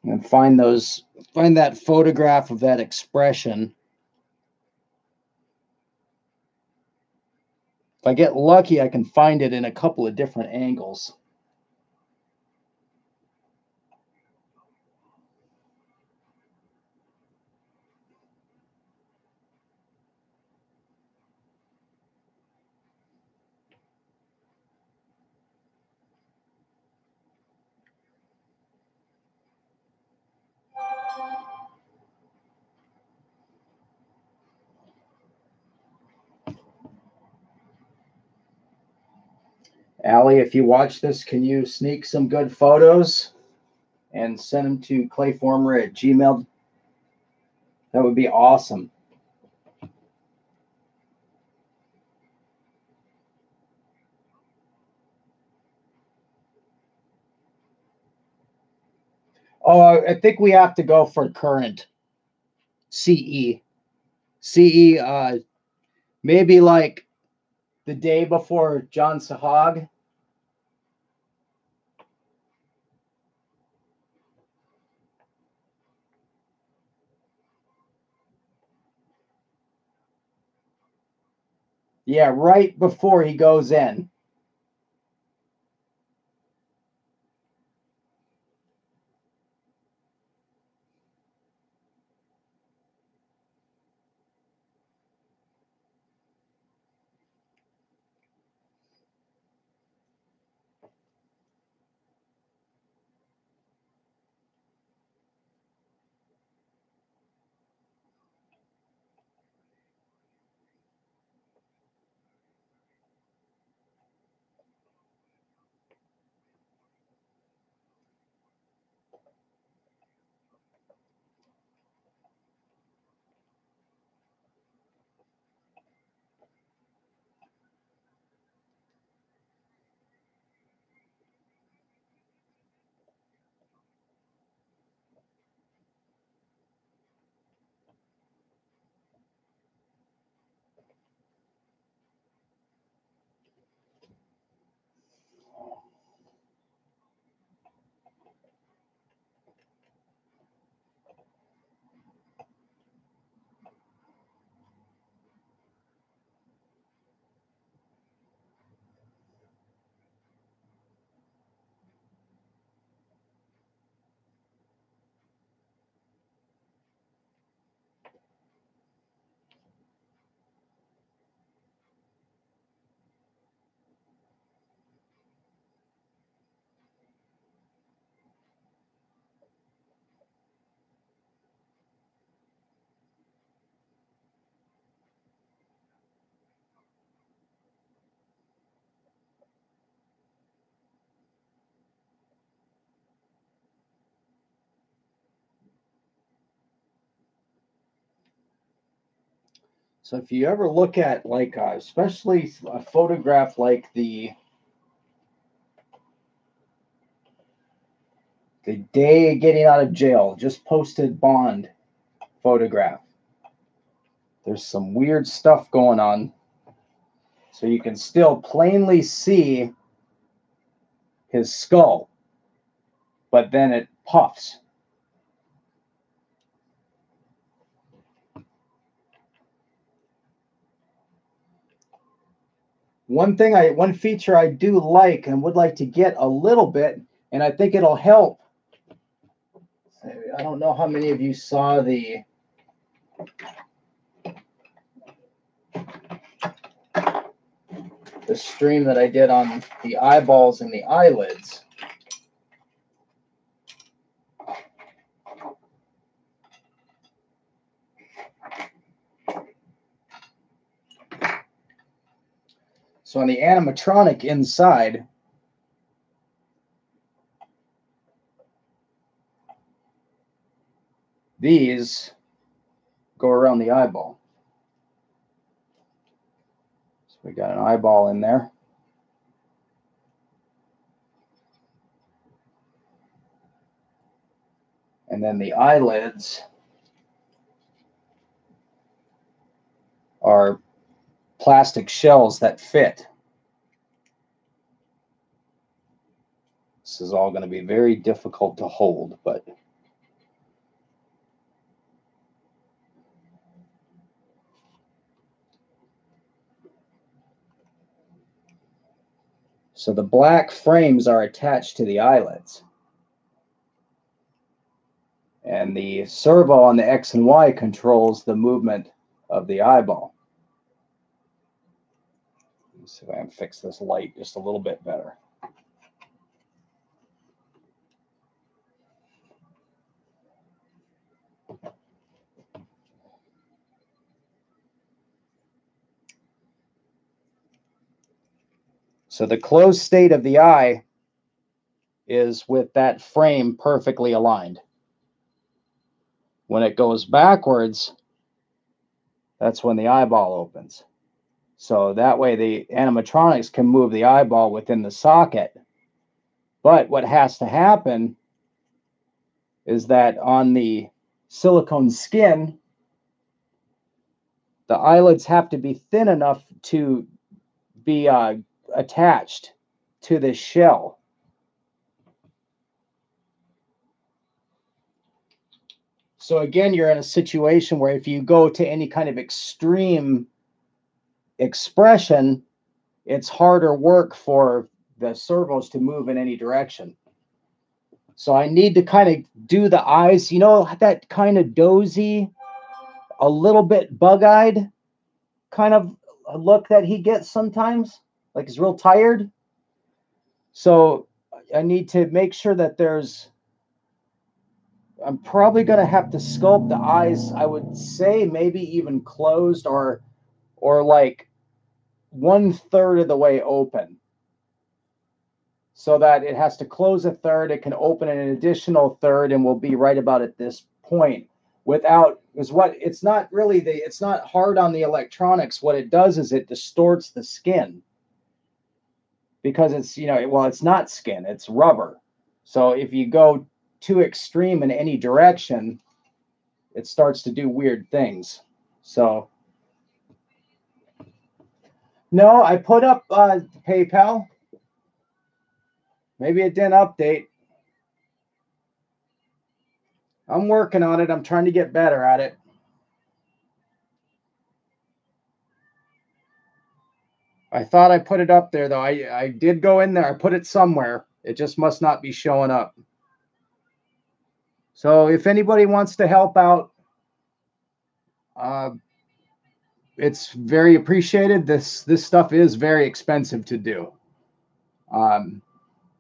and find that photograph of that expression. If I get lucky, I can find it in a couple of different angles. Allie, if you watch this, can you sneak some good photos and send them to clayformer@gmail.com? That would be awesome. Oh, I think we have to go for current CE. CE, maybe like the day before John Sahag. Yeah, right before he goes in. So if you ever look at like, especially a photograph like the day getting out of jail, just posted bond photograph. There's some weird stuff going on. So you can still plainly see his skull, but then it puffs. One feature I do like and would like to get a little bit, and I think it'll help. I don't know how many of you saw the stream that I did on the eyeballs and the eyelids. So on the animatronic inside, these go around the eyeball. So we got an eyeball in there. And then the eyelids are plastic shells that fit. This is all going to be very difficult to hold, but So the black frames are attached to the eyelids. And the servo on the X and Y controls the movement of the eyeball. Let's see if I can fix this light just a little bit better. So the closed state of the eye is with that frame perfectly aligned. When it goes backwards, that's when the eyeball opens. So that way the animatronics can move the eyeball within the socket. But what has to happen is that on the silicone skin, the eyelids have to be thin enough to be attached to the shell. So again, you're in a situation where if you go to any kind of extreme expression, it's harder work for the servos to move in any direction. So I need to kind of do the eyes, you know, that kind of dozy, a little bit bug-eyed kind of look that he gets sometimes, like he's real tired. So I need to make sure that I'm probably going to have to sculpt the eyes, I would say maybe even closed or like 1/3 of the way open, so that it has to close a third, it can open an additional third, and we'll be right about at this point. Without is what it's not really it's not hard on the electronics. What it does is it distorts the skin, because it's, you know, well, it's not skin, it's rubber. So if you go too extreme in any direction, it starts to do weird things. So no, I put up PayPal. Maybe it didn't update. I'm working on it. I'm trying to get better at it. I thought I put it up there, though. I did go in there. I put it somewhere. It just must not be showing up. So if anybody wants to help out, it's very appreciated. This stuff is very expensive to do.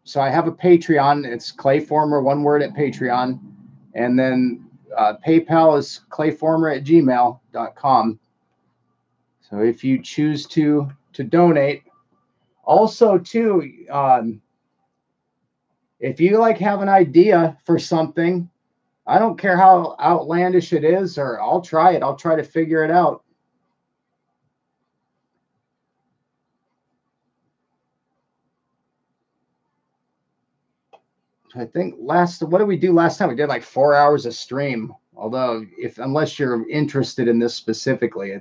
So I have a Patreon. It's Clayformer, one word, at Patreon. And then PayPal is clayformer@gmail.com. So if you choose to donate, also too, if you like have an idea for something, I don't care how outlandish it is, or I'll try it. I'll try to figure it out. I think what did we do last time? We did like 4 hours of stream. Although, unless you're interested in this specifically,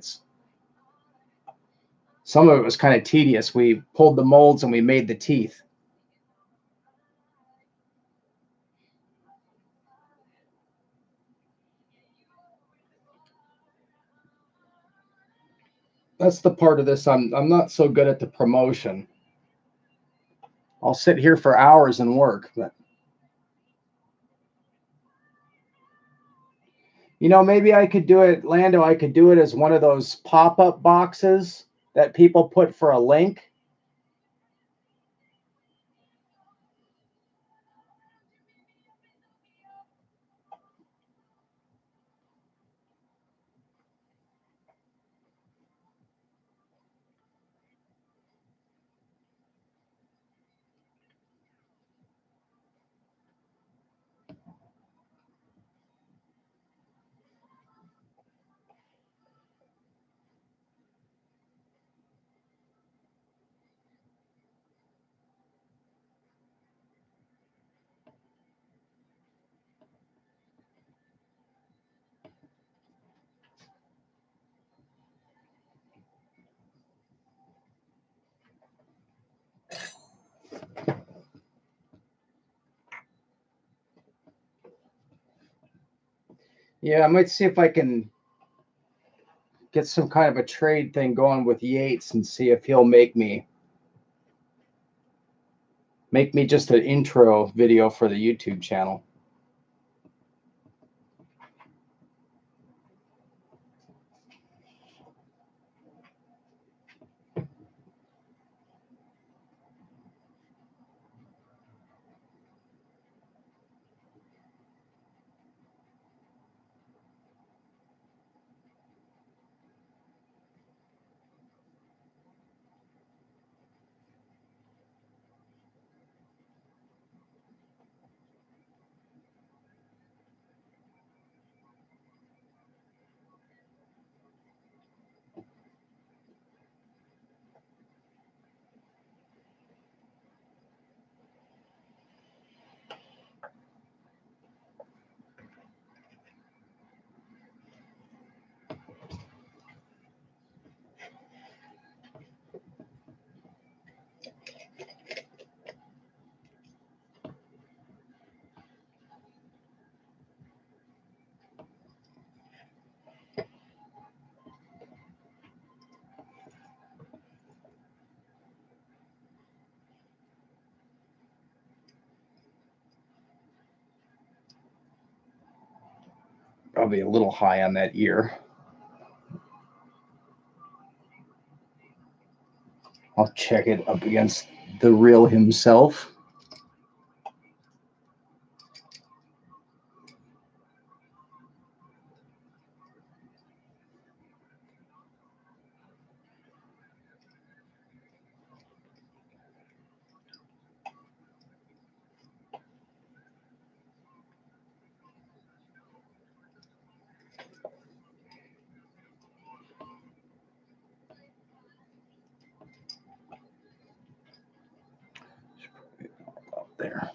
some of it was kind of tedious. We pulled the molds and we made the teeth. That's the part of this I'm not so good at, the promotion. I'll sit here for hours and work, but you know, maybe I could do it, Lando. I could do it as one of those pop-up boxes that people put for a link. Yeah, I might see if I can get some kind of a trade thing going with Yates and see if he'll make me Make me just an intro video for the YouTube channel. Probably a little high on that ear. I'll check it up against the real himself. Up there.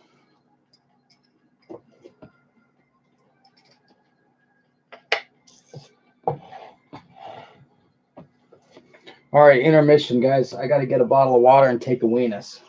All right, intermission, guys. I got to get a bottle of water and take a weenus.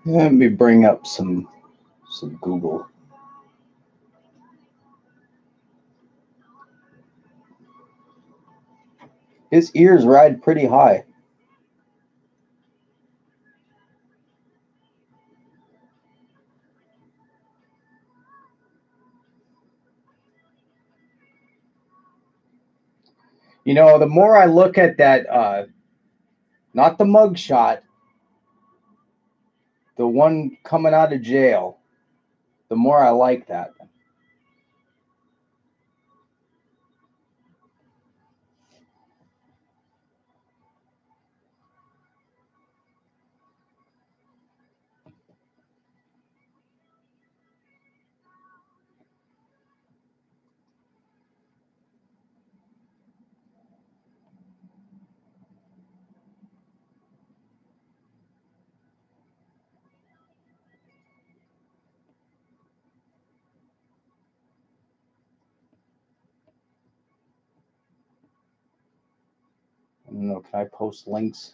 Let me bring up some Google. His ears ride pretty high. You know, the more I look at that, not the mug shot, the one coming out of jail, the more I like that. I don't know, can I post links?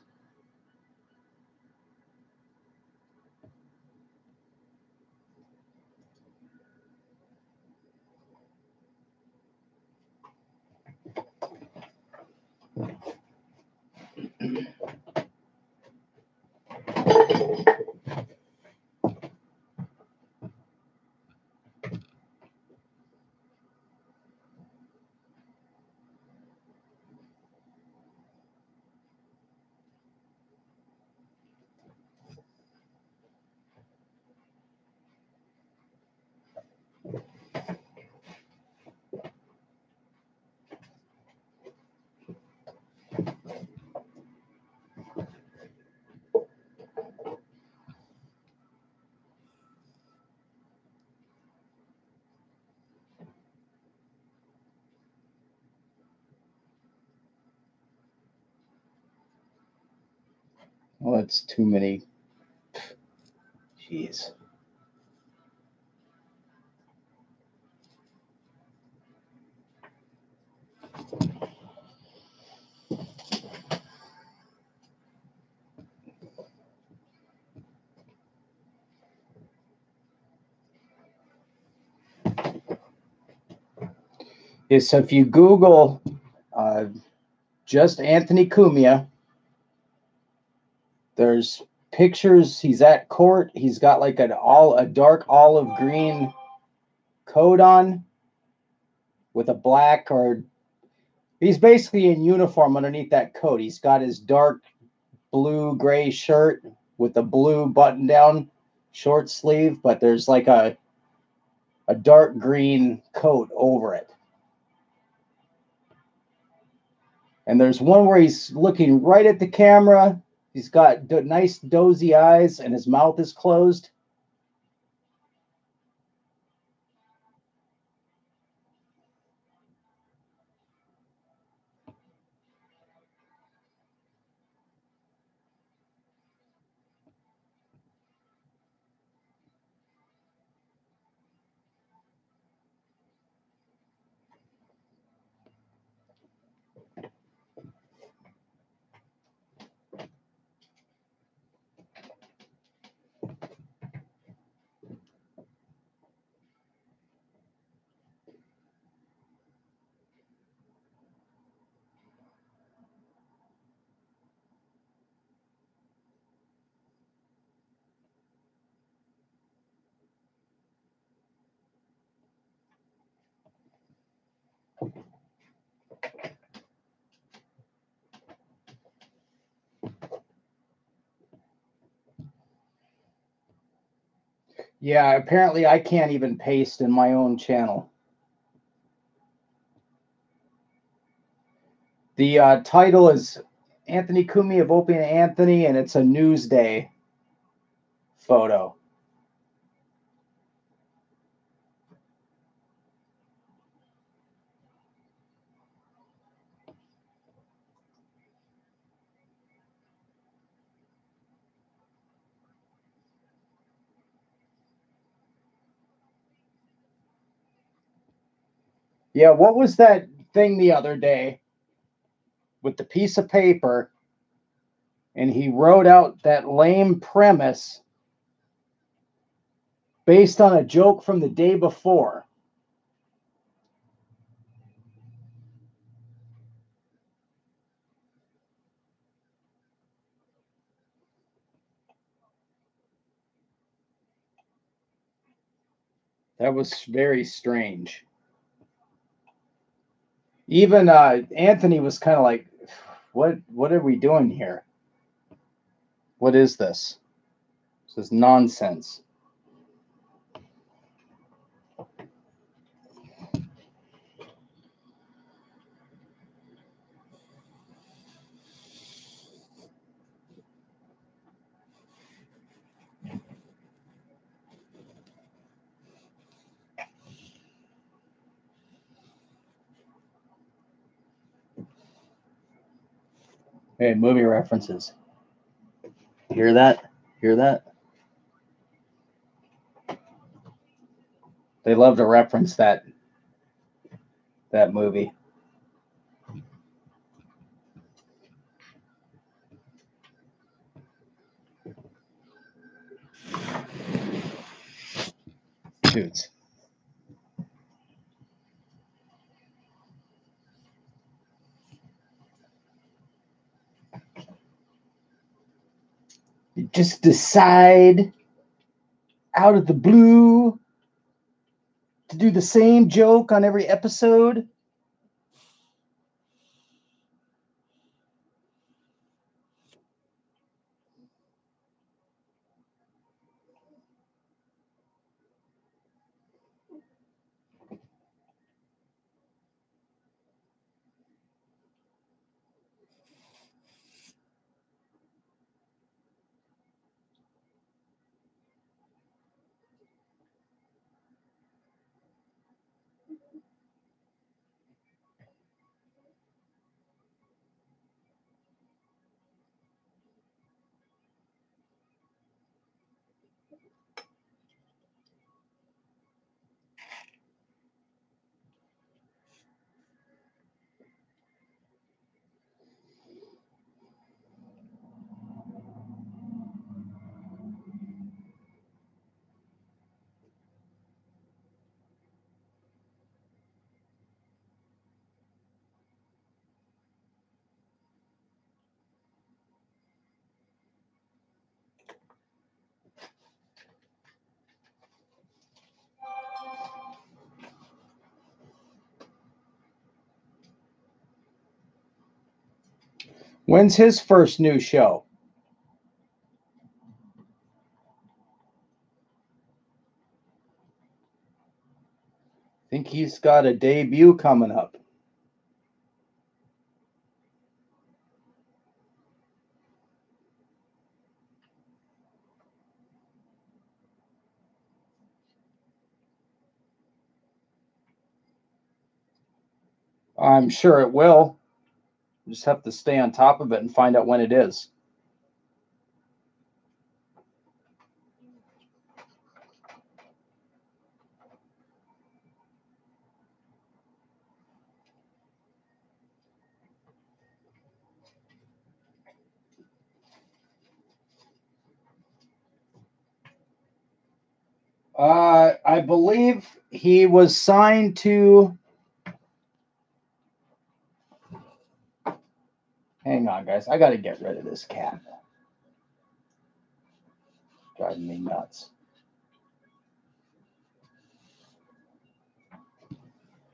Oh, it's too many. Jeez. Yeah, so if you Google just Anthony Cumia, there's pictures. He's at court. He's got like a dark olive green coat on with a black, or he's basically in uniform underneath that coat. He's got his dark blue gray shirt with a blue button down short sleeve, but there's like a dark green coat over it. And there's one where he's looking right at the camera. He's got nice dozy eyes and his mouth is closed. Yeah, apparently I can't even paste in my own channel. The title is Anthony Cumia of Opie and Anthony, and it's a Newsday photo. Yeah, what was that thing the other day with the piece of paper, and he wrote out that lame premise based on a joke from the day before? That was very strange. Even Anthony was kind of like, what are we doing here? What is this? This is nonsense. Hey, movie references. Hear that? Hear that? They love to reference that movie. Shoots. You just decide out of the blue to do the same joke on every episode. When's his first new show? I think he's got a debut coming up. I'm sure it will. You just have to stay on top of it and find out when it is. I believe he was signed to. Hang on, guys. I got to get rid of this cat. Driving me nuts.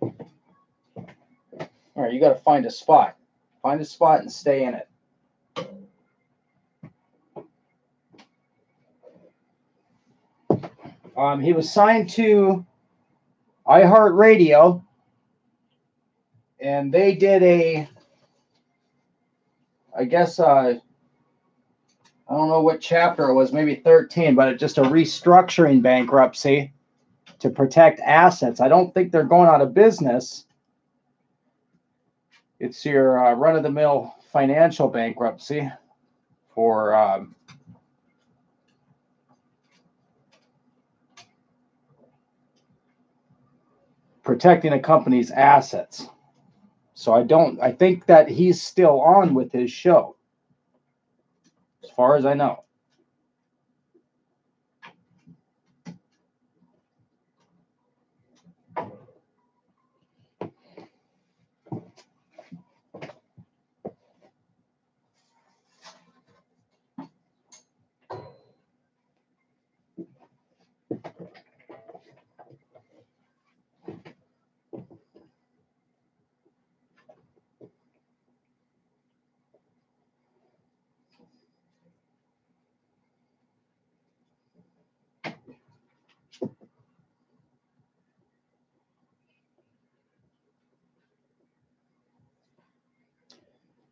All right, you got to find a spot. Find a spot and stay in it. He was signed to iHeartRadio, and they did I guess I don't know what chapter it was, maybe 13, but it's just a restructuring bankruptcy to protect assets. I don't think they're going out of business. It's your run-of-the-mill financial bankruptcy for protecting a company's assets. So I think that he's still on with his show, as far as I know.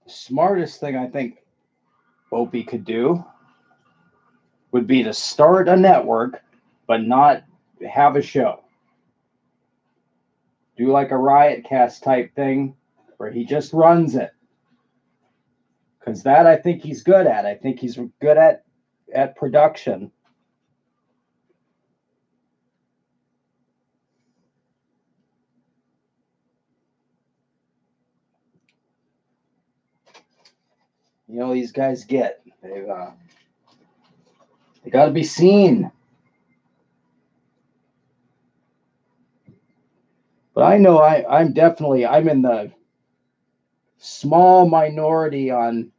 The smartest thing I think Opie could do would be to start a network, but not have a show. Do like a Riotcast type thing where he just runs it. Because that I think he's good at. I think he's good at production. You know, these guys they got to be seen. But I know I'm in the small minority on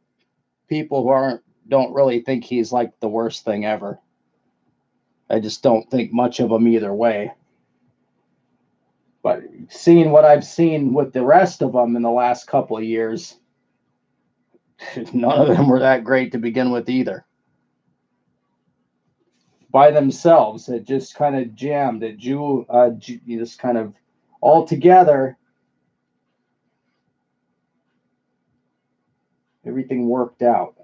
people who don't really think he's like the worst thing ever. I just don't think much of him either way. But seeing what I've seen with the rest of them in the last couple of years, none of them were that great to begin with either. By themselves, it just kind of jammed. It just kind of all together. Everything worked out.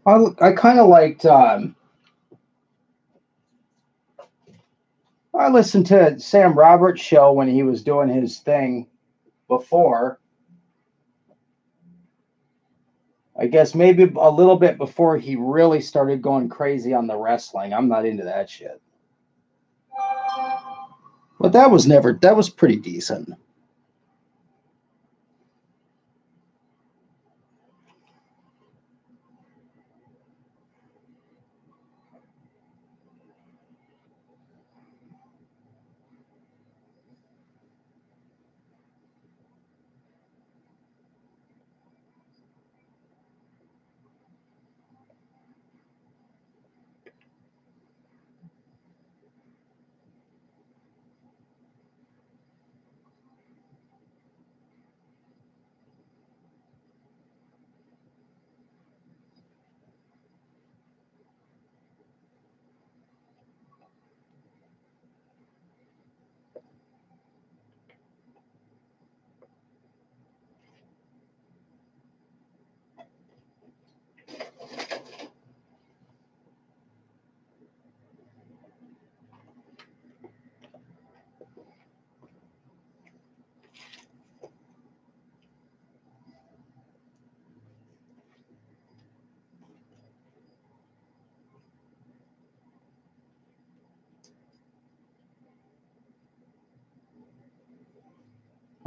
I kind of liked. I listened to Sam Roberts' show when he was doing his thing before. I guess maybe a little bit before he really started going crazy on the wrestling. I'm not into that shit. But that was pretty decent.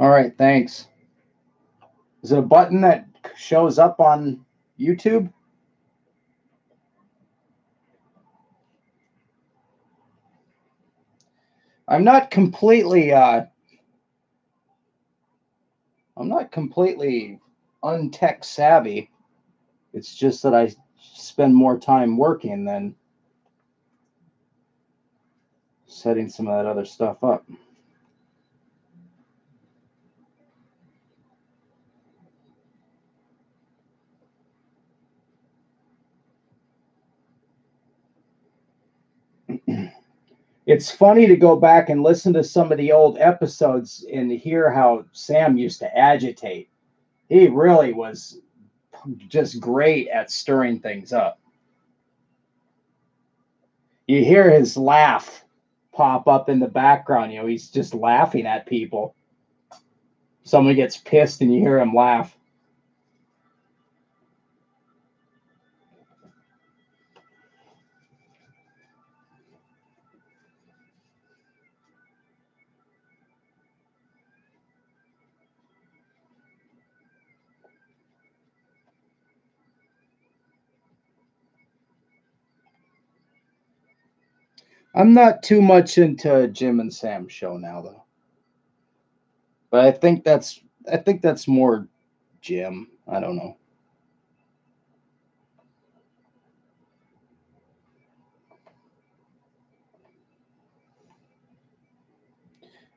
All right, thanks. Is it a button that shows up on YouTube? I'm not completely untech savvy. It's just that I spend more time working than setting some of that other stuff up. It's funny to go back and listen to some of the old episodes and hear how Sam used to agitate. He really was just great at stirring things up. You hear his laugh pop up in the background. You know, he's just laughing at people. Someone gets pissed and you hear him laugh. I'm not too much into Jim and Sam's show now though. But I think that's more Jim. I don't know.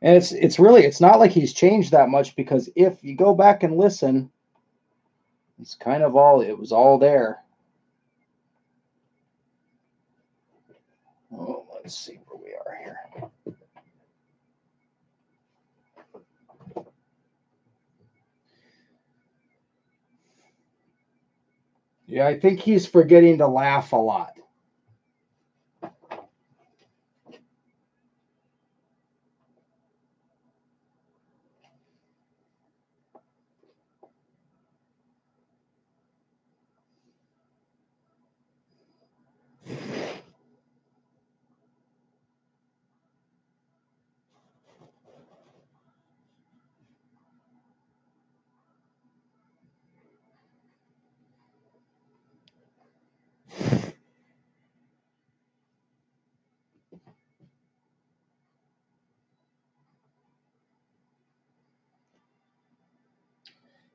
And it's not like he's changed that much because if you go back and listen, it's kind of it was all there. Oh, let's see where we are here. Yeah, I think he's forgetting to laugh a lot.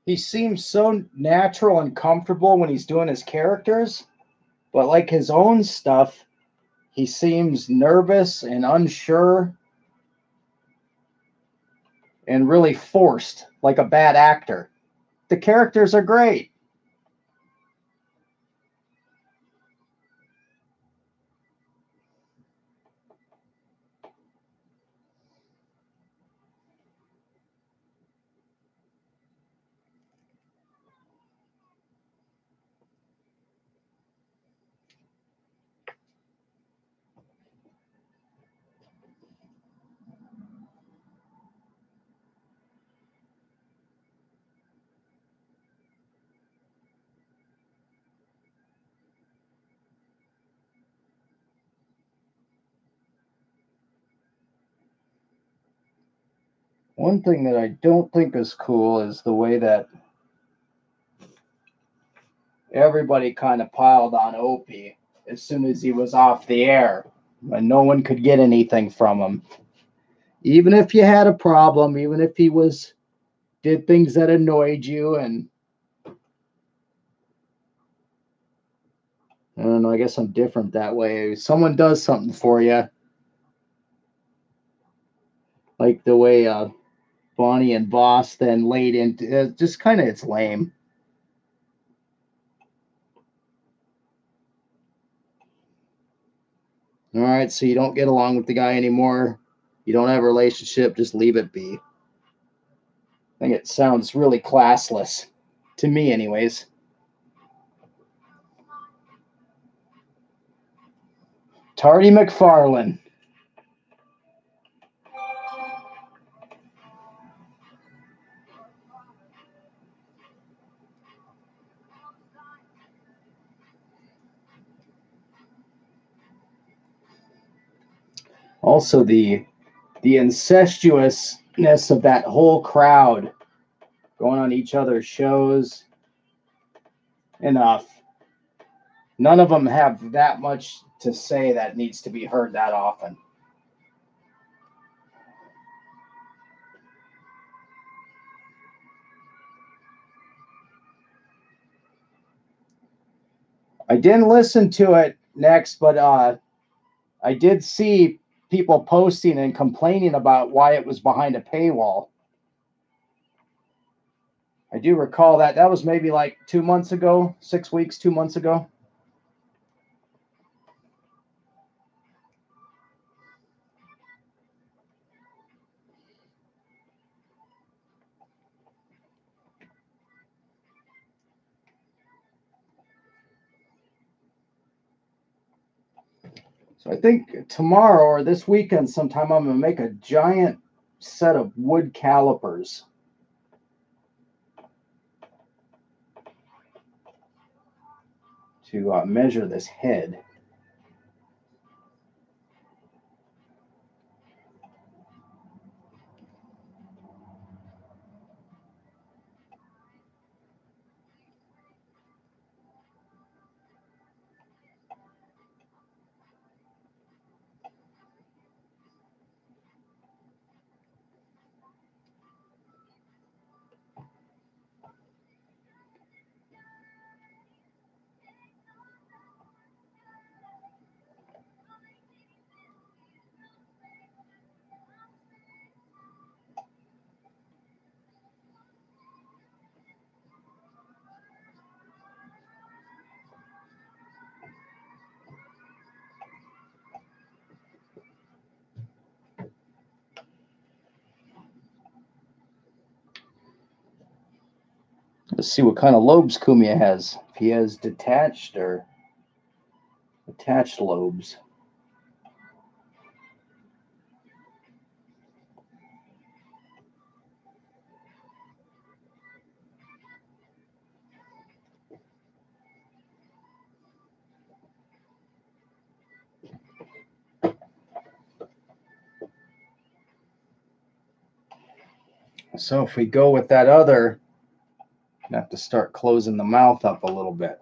He seems so natural and comfortable when he's doing his characters, but like his own stuff, he seems nervous and unsure and really forced, like a bad actor. The characters are great. One thing that I don't think is cool is the way that everybody kind of piled on Opie as soon as he was off the air, and no one could get anything from him. Even if you had a problem, even if he was did things that annoyed you, and I don't know, I guess I'm different that way. If someone does something for you, like the way Bonnie and Voss then laid into just kind of it's lame. All right, so you don't get along with the guy anymore. You don't have a relationship, just leave it be. I think it sounds really classless to me, anyways. Tardy McFarlane. Also, the incestuous of that whole crowd going on each other's shows. Enough. None of them have that much to say that needs to be heard that often. I didn't listen to it next, but I did see people posting and complaining about why it was behind a paywall. I do recall that. That was maybe like 2 months ago, 6 weeks, 2 months ago. So I think tomorrow or this weekend sometime I'm going to make a giant set of wood calipers. To measure this head. Let's see what kind of lobes Kumiya has. If he has detached or attached lobes. So if we go with that other, I have to start closing the mouth up a little bit.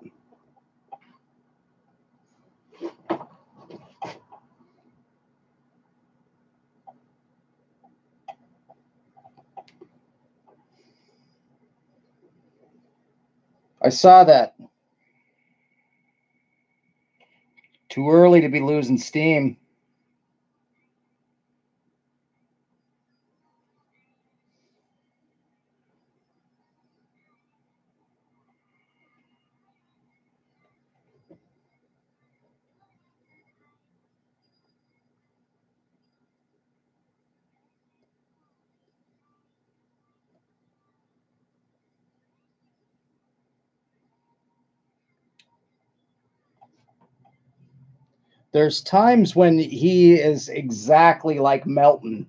I saw that. Too early to be losing steam. There's times when he is exactly like Melton.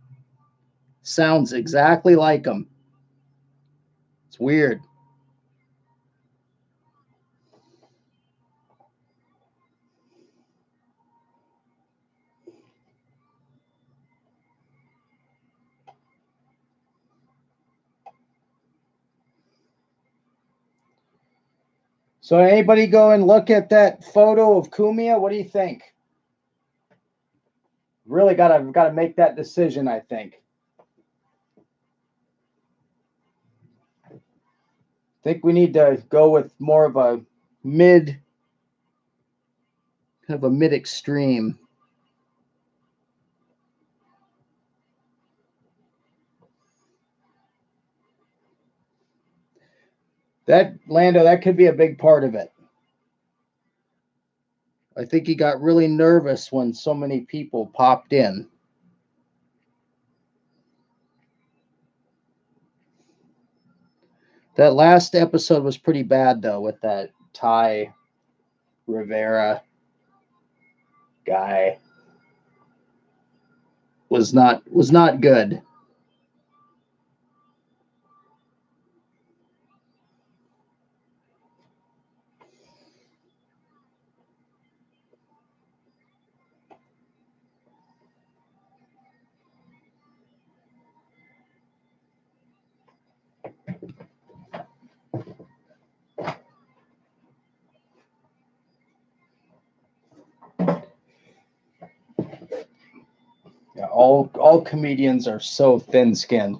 Sounds exactly like him. It's weird. So anybody go and look at that photo of Kumiya? What do you think? Really gotta make that decision, I think. Think we need to go with more of a mid, kind of a mid extreme. That Lando, that could be a big part of it. I think he got really nervous when so many people popped in. That last episode was pretty bad though, with that Ty Rivera guy. Was not good. All comedians are so thin-skinned.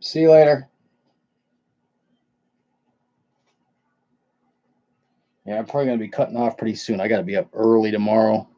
See you later. Yeah, I'm probably going to be cutting off pretty soon. I got to be up early tomorrow.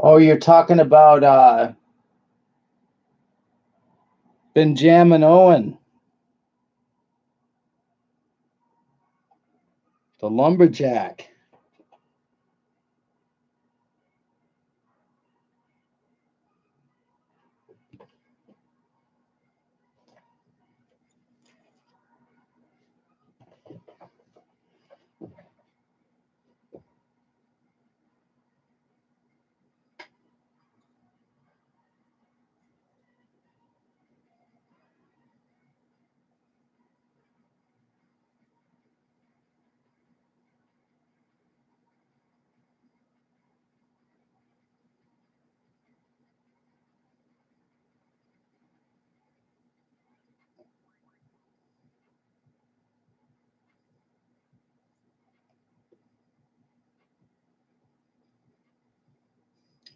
Oh, you're talking about Benjamin Owen, the lumberjack.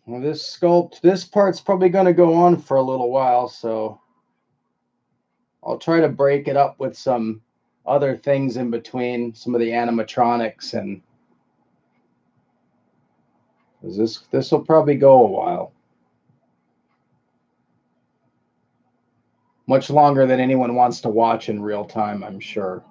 Well, this sculpt, this part's probably going to go on for a little while, so I'll try to break it up with some other things in between, some of the animatronics, and this will probably go a while. Much longer than anyone wants to watch in real time, I'm sure.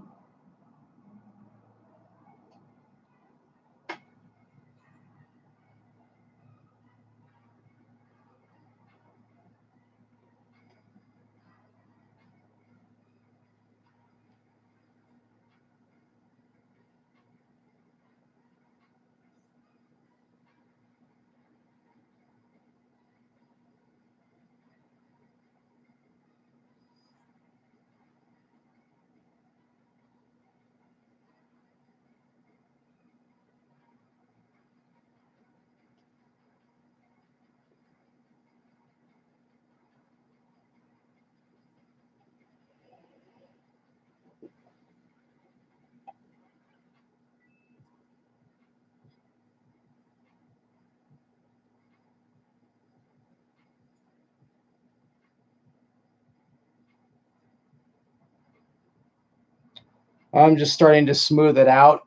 I'm just starting to smooth it out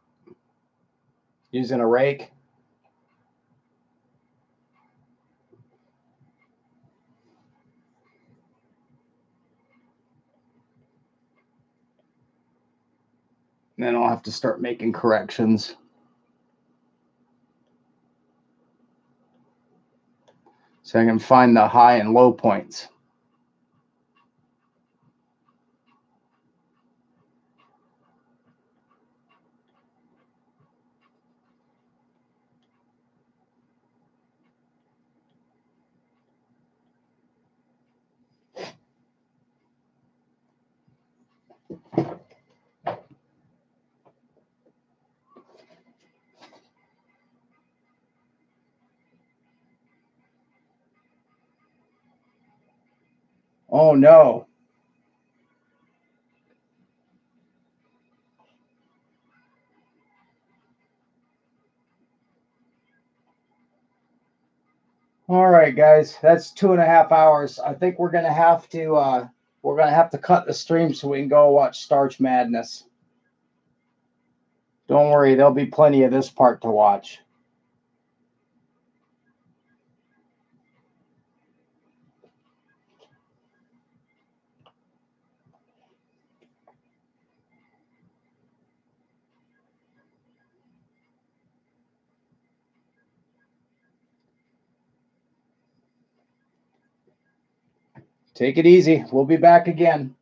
using a rake. And then I'll have to start making corrections. So I can find the high and low points. Oh no. All right, guys, that's 2.5 hours. I think we're gonna have to cut the stream so we can go watch Starch Madness. Don't worry, there'll be plenty of this part to watch. Take it easy. We'll be back again.